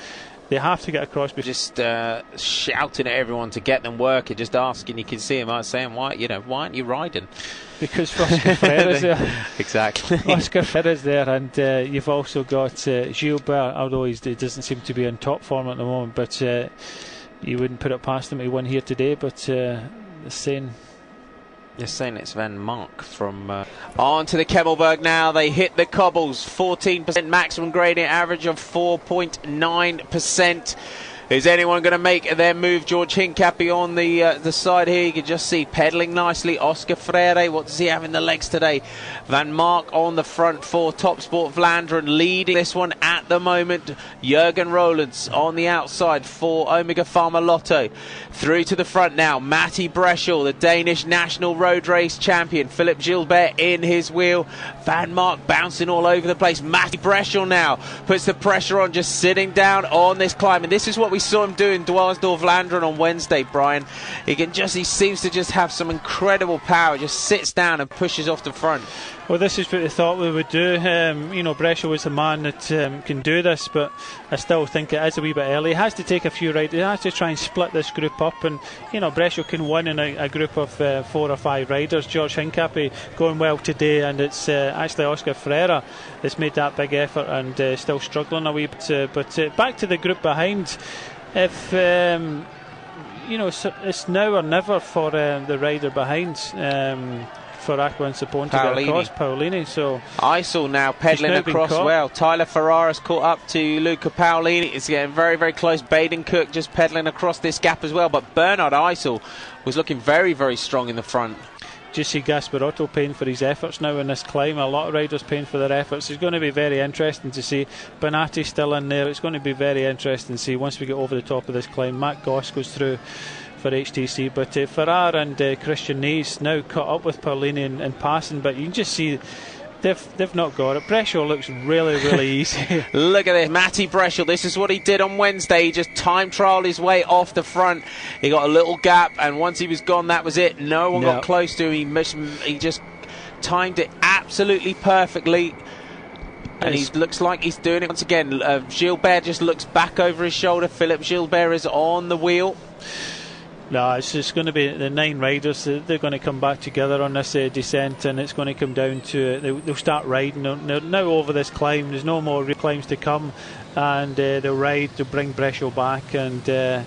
they have to get across. Just shouting at everyone to get them working, just asking. You can see him saying, why aren't you riding? Because Oscar Freire is there. Exactly. Oscar Freire is there, and you've also got Gilbert, although he doesn't seem to be in top form at the moment, but you wouldn't put it past him. He won here today, but the same. You're saying it's Van Mark from on to the Kemmelberg now. They hit the cobbles. 14% maximum gradient, average of 4.9%. Is anyone going to make their move? George Hincapie on the side here. You can just see pedalling nicely. Oscar Freire, what does he have in the legs today? Van Mark on the front for Topsport Vlaanderen, leading this one at the moment. Jurgen Rolands on the outside for Omega Pharma Lotto. Through to the front now, Matti Breschel, the Danish national road race champion. Philip Gilbert in his wheel. Van Mark bouncing all over the place. Matti Breschel now puts the pressure on, just sitting down on this climb. And this is what we saw him do in Dwaalsdorp Vlaanderen on Wednesday, Brian. He seems to just have some incredible power. Just sits down and pushes off the front. Well, this is what they thought we would do. Breschel was the man that can do this, but I still think it is a wee bit early. He has to take a few riders. He has to try and split this group up, and Breschel can win in a group of 4 or 5 riders. George Hincapie going well today, and it's actually Oscar Freire that's made that big effort and still struggling a wee bit. But back to the group behind. If it's now or never for the rider behind. For Aqua and Sapone to get across Paolini. So Eisel now pedalling across well. Tyler Ferrara's caught up to Luca Paolini. It's getting very, very close. Baden Cook just pedalling across this gap as well. But Bernhard Eisel was looking very, very strong in the front. Just see Gasparotto paying for his efforts now in this climb. A lot of riders paying for their efforts. It's going to be very interesting to see. Bonatti still in there. It's going to be very interesting to see once we get over the top of this climb. Matt Goss goes through for HTC, but Ferrar and Christian Nies now caught up with Paolini and passing, but you can just see they've not got it. Breschel looks really, really easy. Look at this, Matti Breschel. This is what he did on Wednesday. He just time trialled his way off the front. He got a little gap, and once he was gone, that was it. No one got close to him. He just timed it absolutely perfectly. And he looks like he's doing it once again. Gilbert just looks back over his shoulder. Philip Gilbert is on the wheel. No, it's just going to be the 9 riders. They're going to come back together on this descent, and it's going to come down to they'll start riding. They're now over this climb. There's no more climbs to come, and they'll ride to bring Breschel back. And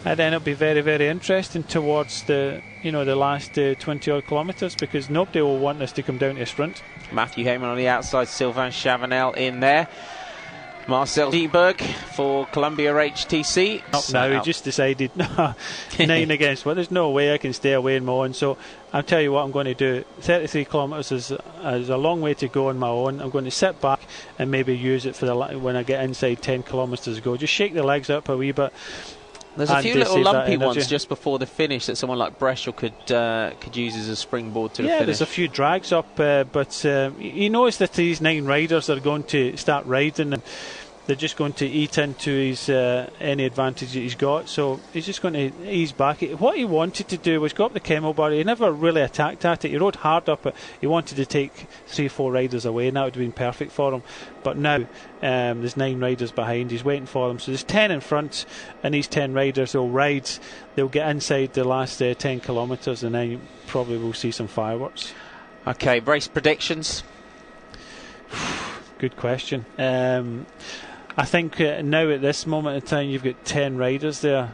And then it'll be very, very interesting towards the the last 20 odd kilometres, because nobody will want us to come down to a sprint. Matthew Heyman on the outside, Sylvain Chavanel in there. Marcel Dieberg for Columbia HTC. Up now, he just decided 9 against 1. There's no way I can stay away in my own. So I'll tell you what I'm going to do. 33 kilometres is a long way to go on my own. I'm going to sit back and maybe use it for when I get inside 10 kilometres to go. Just shake the legs up a wee bit. There's a few little lumpy ones just before the finish that someone like Breschel could use as a springboard to the finish. Yeah, there's a few drags up, but he knows that these 9 riders are going to start riding, and they're just going to eat into his any advantage that he's got. So he's just going to ease back. What he wanted to do was go up the Camel Bar. He never really attacked at it. He rode hard up it. He wanted to take 3-4 riders away, and that would have been perfect for him. But now there's 9 riders behind. He's waiting for them. So there's 10 in front, and these 10 riders will ride. They'll get inside the last 10 kilometres, and then you probably will see some fireworks. Okay, race predictions. Good question. I think now at this moment in time you've got 10 riders there.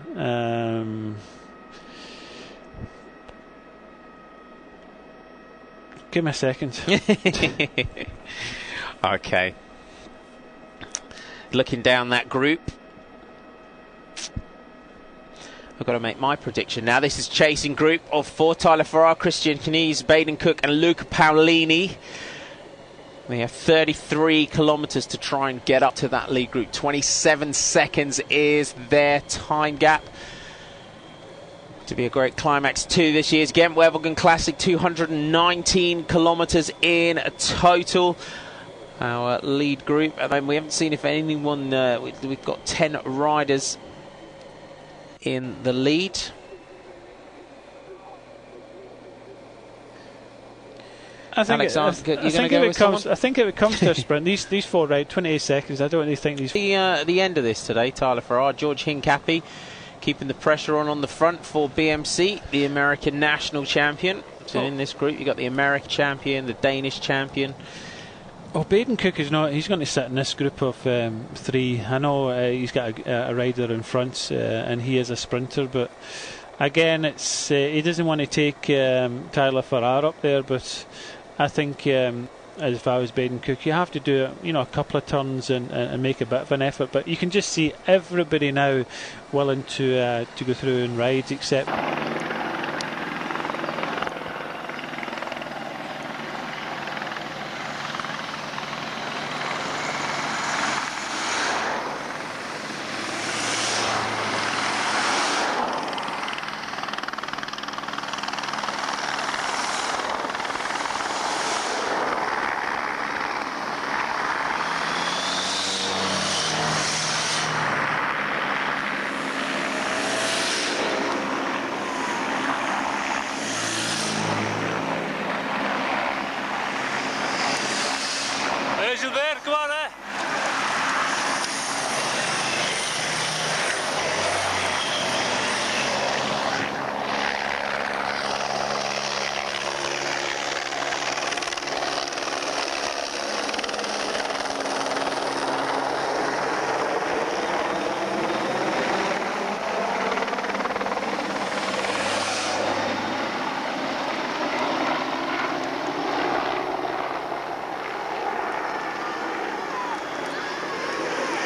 Give me a second. Okay. Looking down that group, I've got to make my prediction now. This is chasing group of 4: Tyler Farrar, Christian Knies, Baden Cook and Luca Paolini. They have 33 kilometres to try and get up to that lead group. 27 seconds is their time gap. To be a great climax to this year's Gent-Wevelgem Classic. 219 kilometres in total. Our lead group, and then we haven't seen if anyone. We've got 10 riders in the lead. I think if it comes to a sprint, these 4 ride 28 seconds. I don't really think these. The end of this today, Tyler Farrar, George Hincapie, keeping the pressure on the front for BMC, the American national champion. So in this group, you got the American champion, the Danish champion. Oh, Baden Cook is not. He's going to sit in this group of 3. I know he's got a rider in front, and he is a sprinter, but again, it's he doesn't want to take Tyler Farrar up there, but I think if I was Baden Cook, you have to do a couple of turns and make a bit of an effort. But you can just see everybody now willing to go through and ride, except. Gilbert, come on, eh?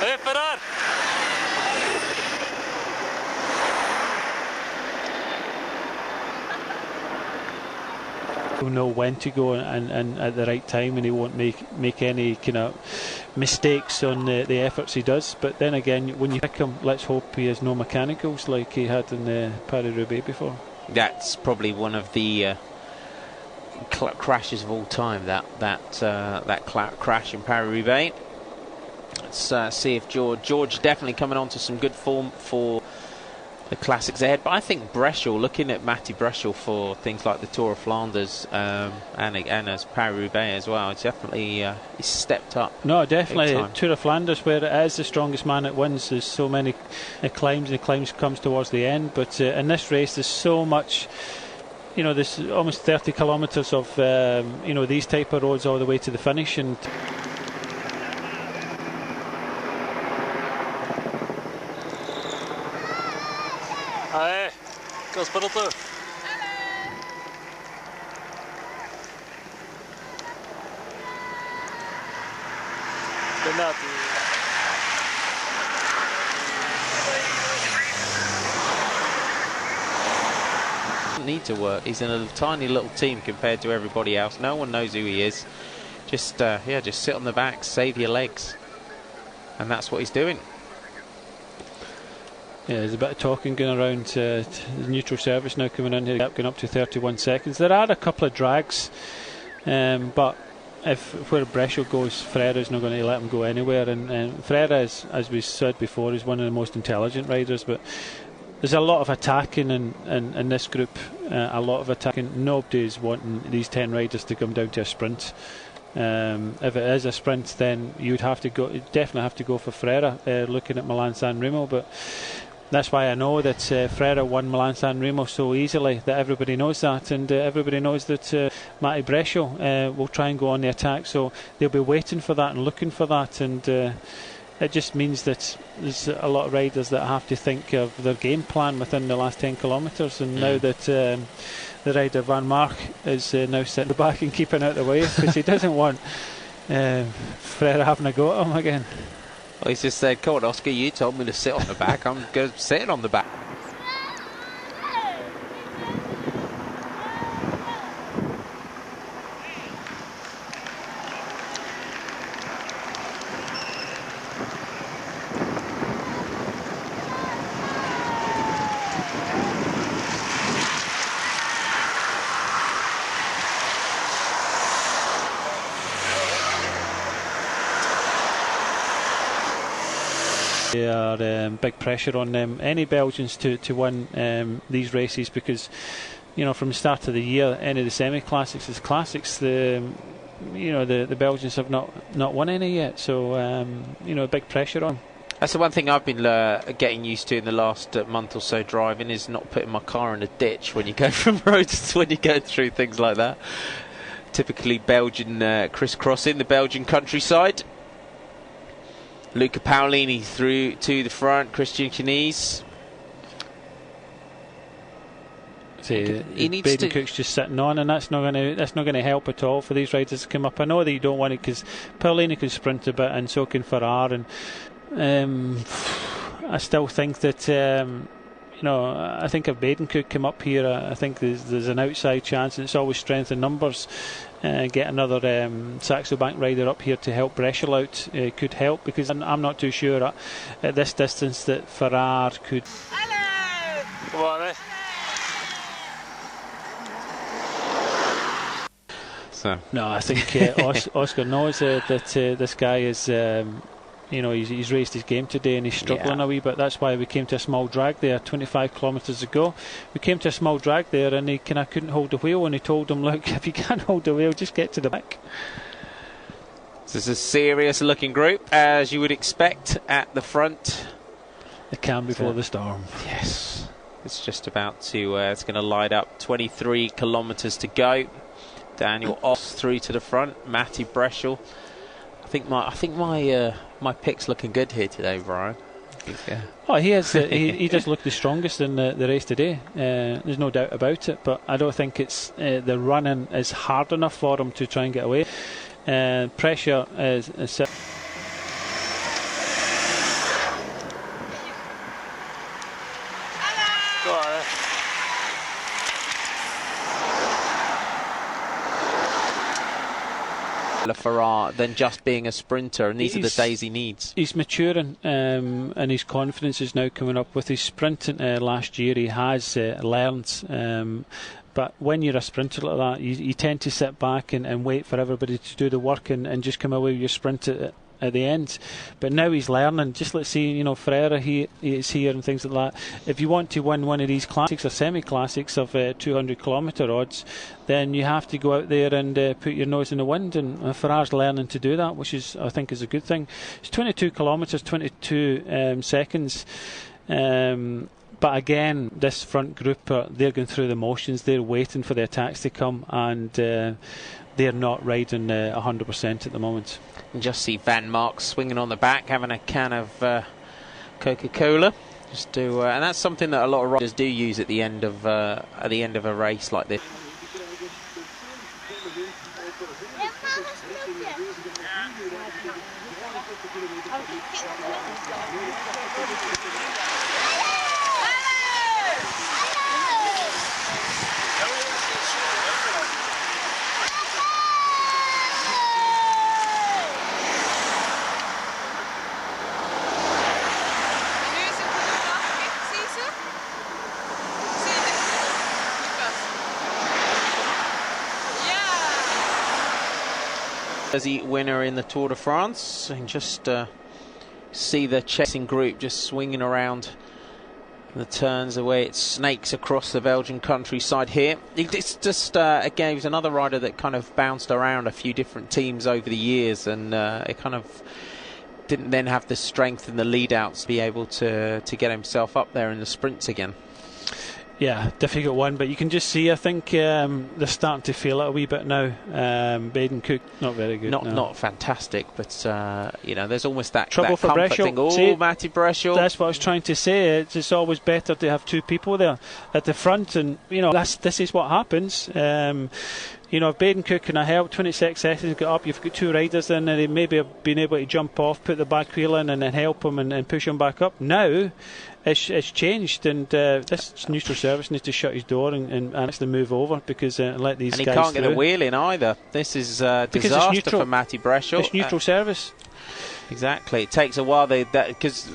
Hey, Bernhard! He'll know when to go and at the right time, and he won't make any kind of mistakes on the efforts he does. But then again, when you pick him, let's hope he has no mechanicals like he had in the Paris-Roubaix before. That's probably one of the crashes of all time. That crash in Paris-Roubaix. Let's see if George definitely coming on to some good form for the classics ahead. But I think Breschel, looking at Matty Breschel for things like the Tour of Flanders and as Paris-Roubaix as well, it's definitely he's stepped up. No, definitely. Tour of Flanders, where it is the strongest man that wins. There's so many climbs, and the climbs comes towards the end. But in this race, there's so much. There's almost 30 kilometres of these type of roads all the way to the finish, and. Hey, Kasperotto. Bernhard. Need to work. He's in a tiny little team compared to everybody else. No one knows who he is. Just yeah, just sit on the back, save your legs, and that's what he's doing. Yeah, there's a bit of talking going around. The neutral service now coming in here, going up to 31 seconds. There are a couple of drags, but if where Brescia goes, Freda's not going to let him go anywhere. And Freda, is, as we said before, is one of the most intelligent riders, but there's a lot of attacking in this group, a lot of attacking. Nobody's wanting these 10 riders to come down to a sprint. If it is a sprint, then you'd definitely have to go for Freda, looking at Milan San Remo. But that's why I know that Freda won Milan San Remo so easily, that everybody knows that, and everybody knows that Matty Brescia will try and go on the attack. So they'll be waiting for that and looking for that, and it just means that there's a lot of riders that have to think of their game plan within the last 10 kilometres. And now that the rider Van Mark is now sitting back and keeping out the way, because he doesn't want Freda having a go at him again. Well, he's just said, "Come on, Oscar, you told me to sit on the back. I'm going to sit on the back." There are big pressure on them, any Belgians, to win these races, because from the start of the year, any of the semi-classics, the Belgians have not won any yet, so big pressure on. That's the one thing I've been getting used to in the last month or so driving, is not putting my car in a ditch when you go from roads, when you go through things like that. Typically Belgian crisscrossing the Belgian countryside. Luca Paolini through to the front. Christian Knies. He needs Baden Cook's just sitting on, and that's not going to help at all for these riders to come up. I know that you don't want it, because Paolini can sprint a bit, and so can Farrar, and I still think that I think if Baden Cook come up here, I think there's an outside chance, and it's always strength in numbers. Get another Saxo Bank rider up here to help Brescia out could help, because I'm not too sure at this distance that Farrar could. Hello! Come on, eh? So. No, I think Oscar knows that this guy is. He's raised his game today, and he's struggling a wee bit. That's why we came to a small drag there 25 kilometres ago. We came to a small drag there, and he kind of couldn't hold the wheel, and he told him, look, if you can't hold the wheel, just get to the back. This is a serious looking group, as you would expect at the front. The calm before the storm. Yes, it's just about to it's going to light up. 23 kilometres to go. Daniel Oss through to the front. Matty Brescia. I think my pick's looking good here today, Brian. Oh, he is. He does look the strongest in the race today. There's no doubt about it. But I don't think it's the running is hard enough for him to try and get away. Pressure is Go on, eh? Farrar than just being a sprinter, and these are the days he needs. He's maturing, and his confidence is now coming up. With his sprinting last year, he has learned. But when you're a sprinter like that, you tend to sit back and wait for everybody to do the work and just come away with your sprint at the end. But now he's learning. Just let's see, Ferreira, he is here and things like that. If you want to win one of these classics or semi-classics of 200 kilometre odds, then you have to go out there and put your nose in the wind, and Ferrar's learning to do that, which I think is a good thing. It's 22 kilometres, 22 seconds. But again, this front group, they're going through the motions. They're waiting for the attacks to come, and they're not riding 100% at the moment. And just see Van Mark swinging on the back, having a can of Coca-Cola. Just do, and that's something that a lot of riders do use at the end of a race like this. Winner in the Tour de France, and just see the chasing group just swinging around the turns, the way it snakes across the Belgian countryside here. It's just again, he was another rider that kind of bounced around a few different teams over the years, and it kind of didn't then have the strength and the lead outs to be able to get himself up there in the sprints again. Yeah, difficult one, but you can just see, I think they're starting to feel it a wee bit now. Baden Cook, not very good. Not fantastic, but you know, there's almost that trouble for comfort Breschel. thing. Oh, Matty Breschel. That's what I was trying to say. It's always better to have two people there at the front, and you know, this is what happens. You know, if Baden Cook can help, 26 seconds got up, you've got two riders in, and they maybe have been able to jump off, put the back wheel in, and then help him and push him back up. Now it's changed, and this neutral service needs to shut his door and actually move over, because let these guys through. And he can't get a wheel in either. This is disaster for Matty Breschel. It's neutral service. Exactly. It takes a while, because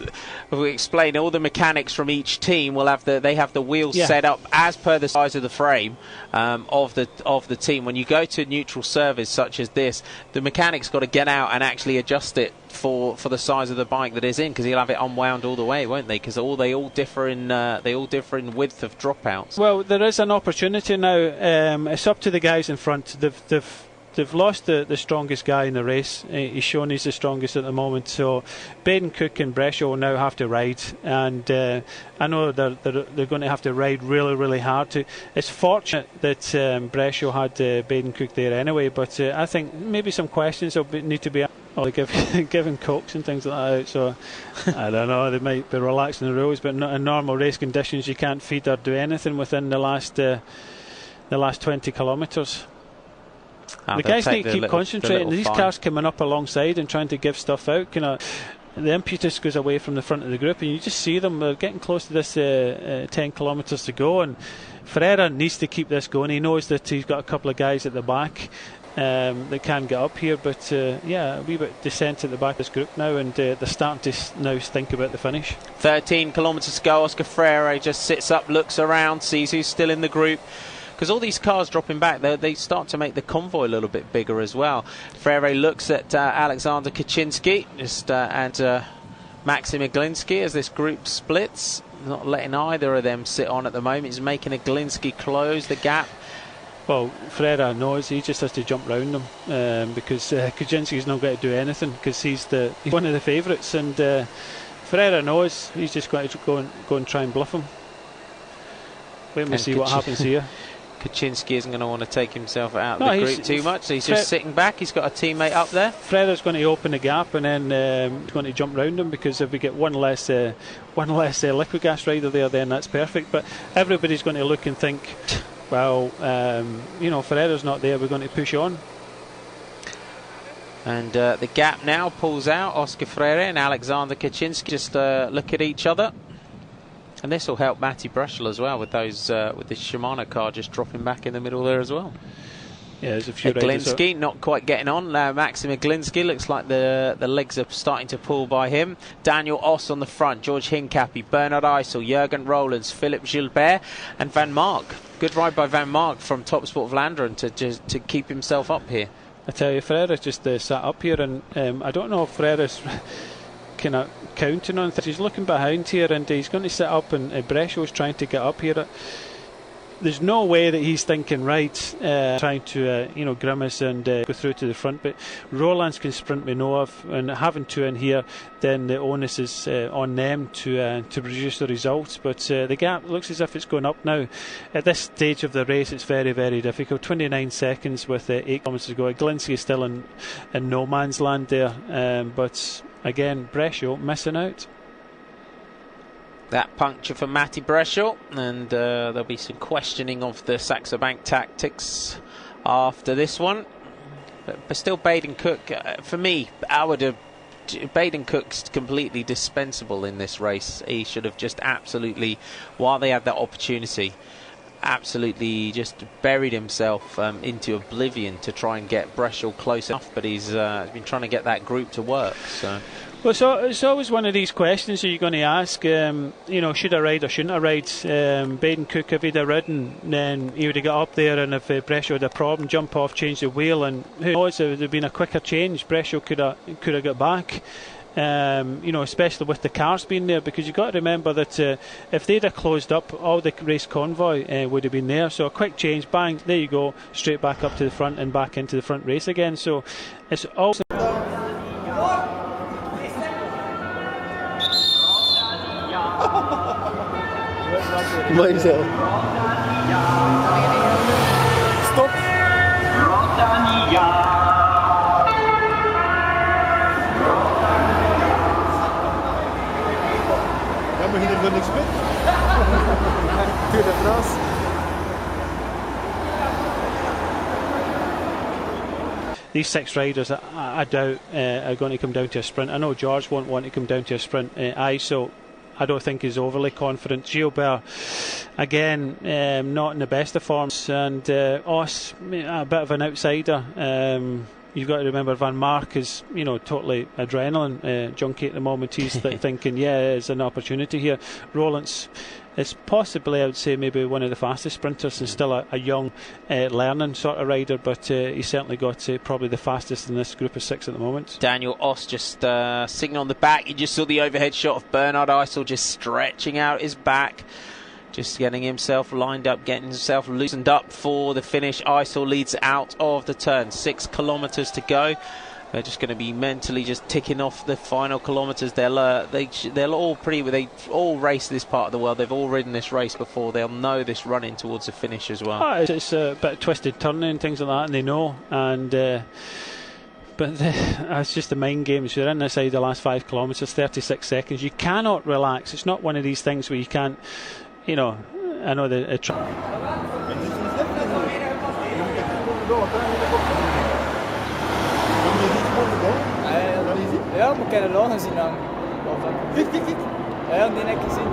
we explain all the mechanics from each team will have they have the wheels set up as per the size of the frame of the team. When you go to neutral service such as this, the mechanic's got to get out and actually adjust it for the size of the bike that is in, because he'll have it unwound all the way, won't they? Because they all differ in width of dropouts. Well, there is an opportunity now. It's up to the guys in front. They've lost the strongest guy in the race. He's shown he's the strongest at the moment. So Baden Cook and Breschel will now have to ride, and I know they're going to have to ride really, really hard. It's fortunate that Breschel had Baden Cook there anyway, but I think maybe some questions will need to be giving cokes and things like that out. So I don't know, they might be relaxing the rules, but in normal race conditions you can't feed or do anything within the last 20 kilometres. The guys need to keep concentrating. These cars coming up alongside and trying to give stuff out, the impetus goes away from the front of the group, and you just see them getting close to this 10 kilometres to go, and Ferreira needs to keep this going. He knows that he's got a couple of guys at the back that can get up here, but a wee bit descent at the back of this group now, and they're starting to now think about the finish. 13 kilometres to go. Oscar Freire just sits up, looks around, sees who's still in the group. Because all these cars dropping back, they start to make the convoy a little bit bigger as well. Freire looks at Alexander Kaczynski and Maxim Iglinski as this group splits. Not letting either of them sit on at the moment. He's making Iglinski close the gap. Well, Freire knows he just has to jump round them, because Kaczynski's not going to do anything, because he's one of the favourites, and Freire knows he's just going to go and try and bluff him. Wait and we'll see what happens here. Kaczynski isn't going to want to take himself out of the group too much. He's just sitting back. He's got a teammate up there. Freire's going to open the gap, and then he's going to jump round him, because if we get one less liquid gas rider there, then that's perfect. But everybody's going to look and think, well, Freire's not there, we're going to push on. And the gap now pulls out. Oscar Freire and Alexander Kaczynski just look at each other. And this will help Matty Breschel as well, with this Shimano car just dropping back in the middle there as well. Yeah, there's a few. Iglinski not quite getting on. Maxim Iglinski looks like the legs are starting to pull by him. Daniel Oss on the front, George Hincapie, Bernhard Eisel, Jurgen Rollins, Philippe Gilbert, and Van Mark. Good ride by Van Mark from Top Sport Vlaanderen to keep himself up here. I tell you, Ferreira's just sat up here, and I don't know if Ferreira's kind of counting on things. He's looking behind here, and he's going to sit up, and Brechel's trying to get up here. There's no way that he's thinking, right, trying to grimace and go through to the front, but Rollins can sprint we know of, and having two in here, then the onus is on them to produce the results. But the gap looks as if it's going up now. At this stage of the race, it's very, very difficult. 29 seconds with 8 kilometres to go. Iglinski is still in no man's land there, but again, Breschel missing out. that puncture for Matti Breschel, and there'll be some questioning of the Saxo Bank tactics after this one. But still, Baden Cook, for me, Baden Cook's completely dispensable in this race. He should have just absolutely, while they had that opportunity, absolutely just buried himself into oblivion to try and get Breschel close enough, but he's been trying to get that group to work. Well, it's always one of these questions that you're going to ask, should I ride or shouldn't I ride? Baden Cook, if he'd have ridden, then he would have got up there, and if Breschel had a problem, jump off, change the wheel, and who knows, if there would have been a quicker change, Breschel could have got back. Especially with the cars being there, because you've got to remember that if they'd have closed up, all the race convoy would have been there. So a quick change, bang, there you go, straight back up to the front and back into the front race again. So it's also Stop. Ja, maar hier wil niks met. Doe dat naast. these 6 riders, I doubt are going to come down to a sprint. I know George won't want to come down to a sprint. Eisel, I don't think he's overly confident. Gilbert, again, not in the best of forms, and Os, a bit of an outsider. You've got to remember Van Mark is, totally adrenaline junkie at the moment. He's thinking, there's an opportunity here. Rollins is possibly, I would say, maybe one of the fastest sprinters, and still a young, learning sort of rider, but he's certainly got probably the fastest in this group of 6 at the moment. Daniel Os just sitting on the back. You just saw the overhead shot of Bernhard Eisel just stretching out his back, just getting himself lined up, getting himself loosened up for the finish. Eisel leads out of the turn. 6 kilometres to go. They're just going to be mentally just ticking off the final kilometres. They'll all race this part of the world. They've all ridden this race before. They'll know this running towards the finish as well. It's a bit of twisted turning and things like that, and they know. And but it's just the mind games. You're in this side the last 5 kilometres, 36 seconds. You cannot relax. It's not one of these things where you can't. I know the. Ja, we kunnen nog eens zien dan. Kijk. Ja, die heb ik gezien.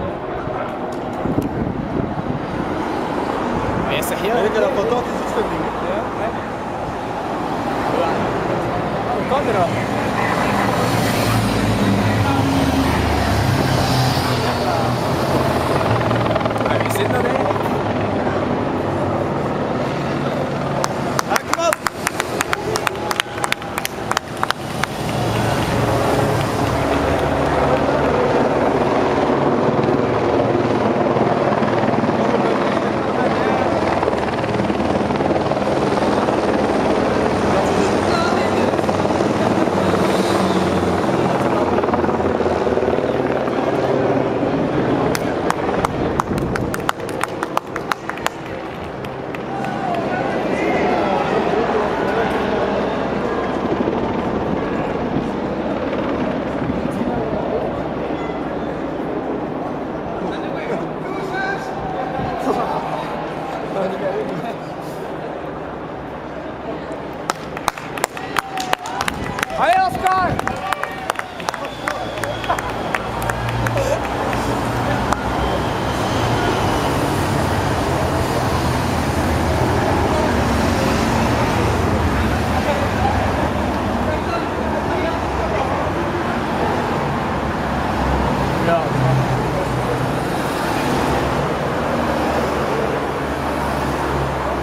Maar is toch heel... Ik heb dat fantastisch iets van dingen. Ja, nee. Hoe kan er al? Wie zit dat eigenlijk?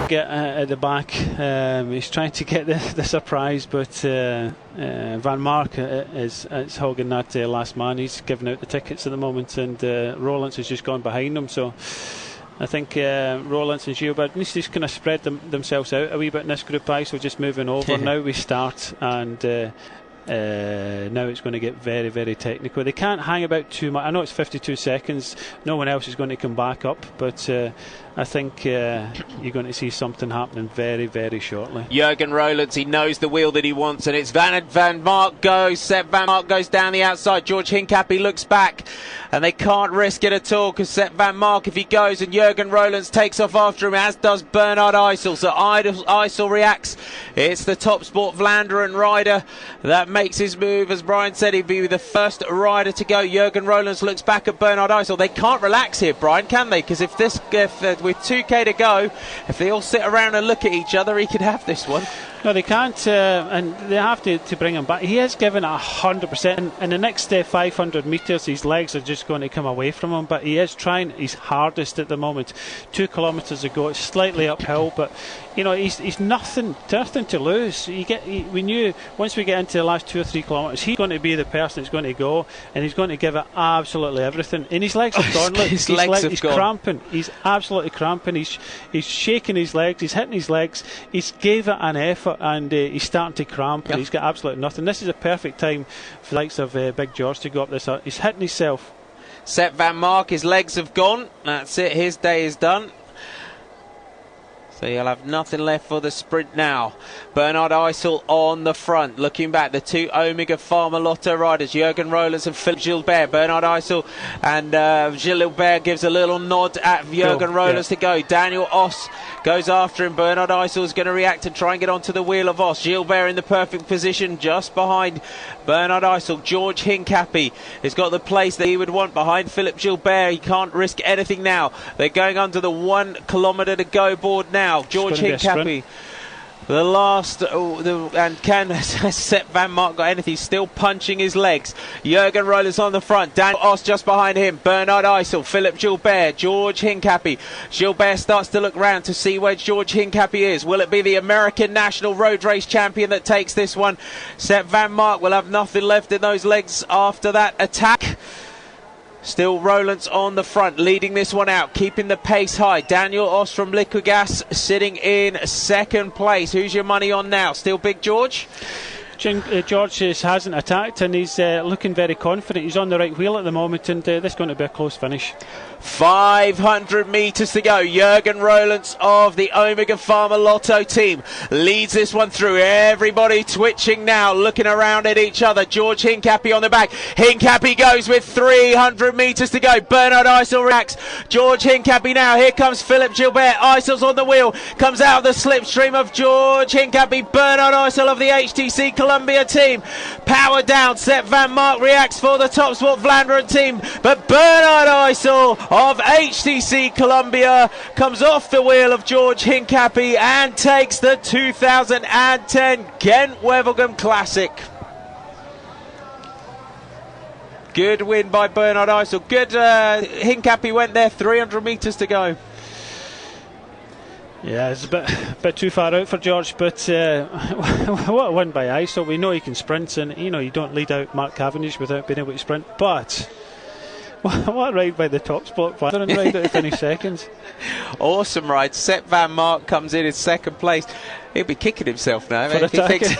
Get at the back, he's trying to get the surprise, but Van Mark is hogging that last man. He's giving out the tickets at the moment, and Rollins has just gone behind him. So I think Rollins and Gilbert need to just kind of spread themselves out a wee bit in this group. So just moving over now we start, and Now it's going to get very, very technical. They can't hang about too much. I know it's 52 seconds. No one else is going to come back up, but I think you're going to see something happening very, very shortly. Jurgen Roelands, he knows the wheel that he wants, and it's Van Mark goes. Sepp Van Mark goes down the outside. George Hincapie looks back, and they can't risk it at all, because Sepp Van Mark, if he goes, and Jurgen Roelands takes off after him, as does Bernhard Eisel. So Eisel reacts. It's the top sport Vlaanderen rider that makes his move. As Brian said, he'd be the first rider to go. Jurgen Roelands looks back at Bernhard Eisel. They can't relax here, Brian, can they? Because if with 2k to go, if they all sit around and look at each other, he could have this one. No, they can't, and they have to bring him back. He has given 100%. In the next 500 metres, his legs are just going to come away from him, but he is trying his hardest at the moment. 2 kilometres ago, it's slightly uphill, but you know, he's nothing to lose. We knew once we get into the last 2 or 3 kilometres, he's going to be the person that's going to go, and he's going to give it absolutely everything. And his legs have gone. Look, his legs have he's gone. Cramping. He's absolutely cramping. He's shaking his legs. He's hitting his legs. He's gave it an effort, and he's starting to cramp. And he's got absolutely nothing. This is a perfect time for the likes of Big George to go up this. He's hitting himself. Sepp Van Mark, his legs have gone. That's it. His day is done. So you'll have nothing left for the sprint now. Bernhard Eisel on the front. Looking back, the 2 Omega Pharma Lotto riders, Jurgen Roelands and Philippe Gilbert. Bernhard Eisel and Gilbert gives a little nod at Jurgen Roelands to go. Daniel Oss goes after him. Bernhard Eisel is going to react and try and get onto the wheel of Oss. Gilbert in the perfect position just behind Bernhard Eisel. George Hincapie has got the place that he would want behind Philippe Gilbert. He can't risk anything now. They're going under the 1 kilometre to go board now. George Hincapie, the last, and can Sepp Van Mark got anything? He's still punching his legs. Jurgen Roelands on the front. Daniel Oss just behind him. Bernhard Eisel, Philippe Gilbert, George Hincapie. Gilbert starts to look round to see where George Hincapie is. Will it be the American National Road Race Champion that takes this one? Sepp Van Mark will have nothing left in those legs after that attack. Still Roelands on the front, leading this one out, keeping the pace high. Daniel Oss from Liquigas sitting in second place. Who's your money on now? Still Big George? George hasn't attacked, and he's looking very confident. He's on the right wheel at the moment, and this is going to be a close finish. 500 metres to go. Jurgen Roelands of the Omega Pharma Lotto team leads this one through. Everybody twitching now, looking around at each other. George Hincapie on the back. Hincapie goes with 300 metres to go. Bernhard Eisel reacts. George Hincapie now. Here comes Philippe Gilbert. Eisel's on the wheel. Comes out of the slipstream of George Hincapie. Bernhard Eisel of the HTC Columbia team. Power down. Sepp Van Mark reacts for the Top Sport Vlaanderen team. But Bernhard Eisel of HTC Columbia comes off the wheel of George Hincapie and takes the 2010 Gent-Wevelgem Classic. Good win by Bernhard Eisel. Good Hincapie went there, 300 metres to go. Yeah, it's a bit too far out for George, but what a win by Eisel. We know he can sprint, and you know you don't lead out Mark Cavendish without being able to sprint, but what a ride by the Top Sport Vlaanderen ride out to finish second. Awesome ride. Sepp Van Mark comes in second place. He'll be kicking himself now. For attacking.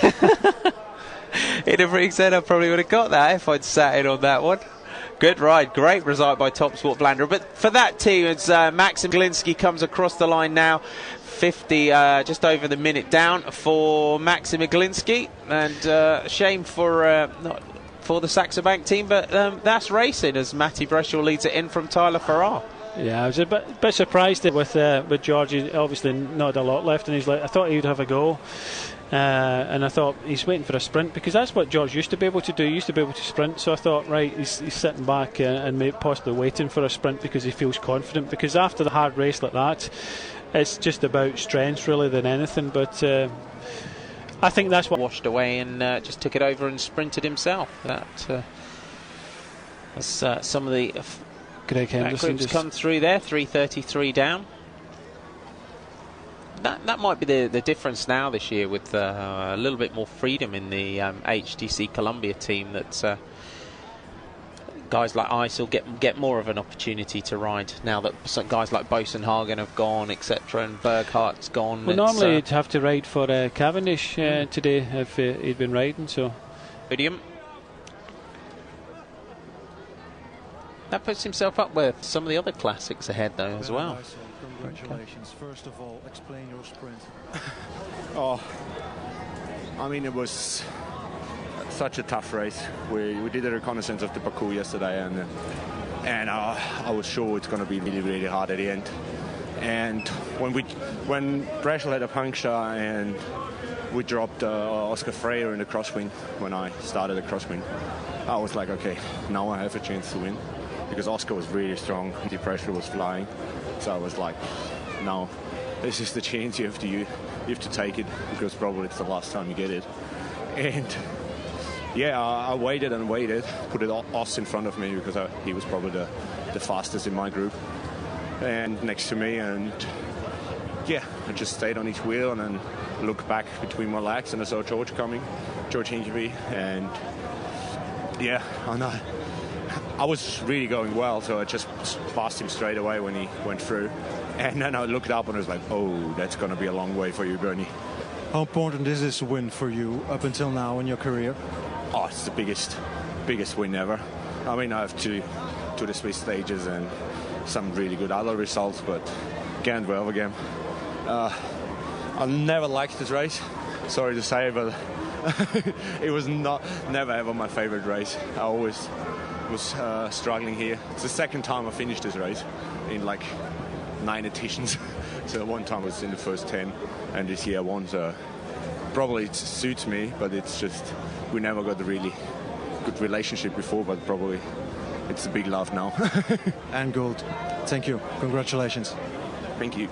In a ring set, I probably would have got that if I'd sat in on that one. Good ride, great result by Top Sport Vlaanderen. But for that team, it's Maxim Glinski comes across the line now. 50, just over the minute down for Maxim Glinski, and shame for for the Saxo Bank team, but that's racing as Matty Breschel leads it in from Tyler Farrar. Yeah, I was a bit surprised with George. He obviously not had a lot left in his leg. I thought he would have a go. And I thought he's waiting for a sprint, because that's what George used to be able to do. He used to be able to sprint, so I thought, right, he's sitting back and maybe possibly waiting for a sprint because he feels confident, because after the hard race like that, it's just about strength really than anything. But I think that's what washed away and just took it over and sprinted himself. That's some of the Greg Henderson just come through there. 3:33 down. That might be the difference now this year, with a little bit more freedom in the HTC Columbia team. That guys like Eisel get more of an opportunity to ride now that some guys like Bosenhagen have gone, etc., and Berghardt's gone. Well, normally you'd have to ride for Cavendish today if he'd been riding, so Podium. That puts himself up with some of the other classics ahead, though, as well. Eisel, congratulations. First of all, explain your sprint. Oh, I mean, it was such a tough race. We did a reconnaissance of the parcours yesterday, and I was sure it's going to be really, really hard at the end. And when Breschel had a puncture and we dropped Oscar Freire in the crosswind when I started the crosswind, I was like, okay, now I have a chance to win, because Oscar was really strong, the pressure was flying. So I was like, no, this is the chance you have to take it, because probably it's the last time you get it. And yeah, I waited and waited, put it Os in front of me, because he was probably the fastest in my group and next to me, and yeah, I just stayed on each wheel and then looked back between my legs, and I saw George coming, George Hinckley, and yeah, I was really going well, so I just passed him straight away when he went through. And then I looked up and I was like, oh, that's going to be a long way for you, Bernie. How important is this win for you up until now in your career? Oh, it's the biggest win ever. I mean, I have two to the Swiss stages and some really good other results, but Gent-Wevelgem. I never liked this race, sorry to say, but it was never ever my favorite race. I always was struggling here. It's the second time I finished this race in like 9 editions. So one time I was in the first 10, and this year I won. So probably it suits me, but it's just we never got a really good relationship before, but probably it's a big love now. And gold. Thank you. Congratulations. Thank you.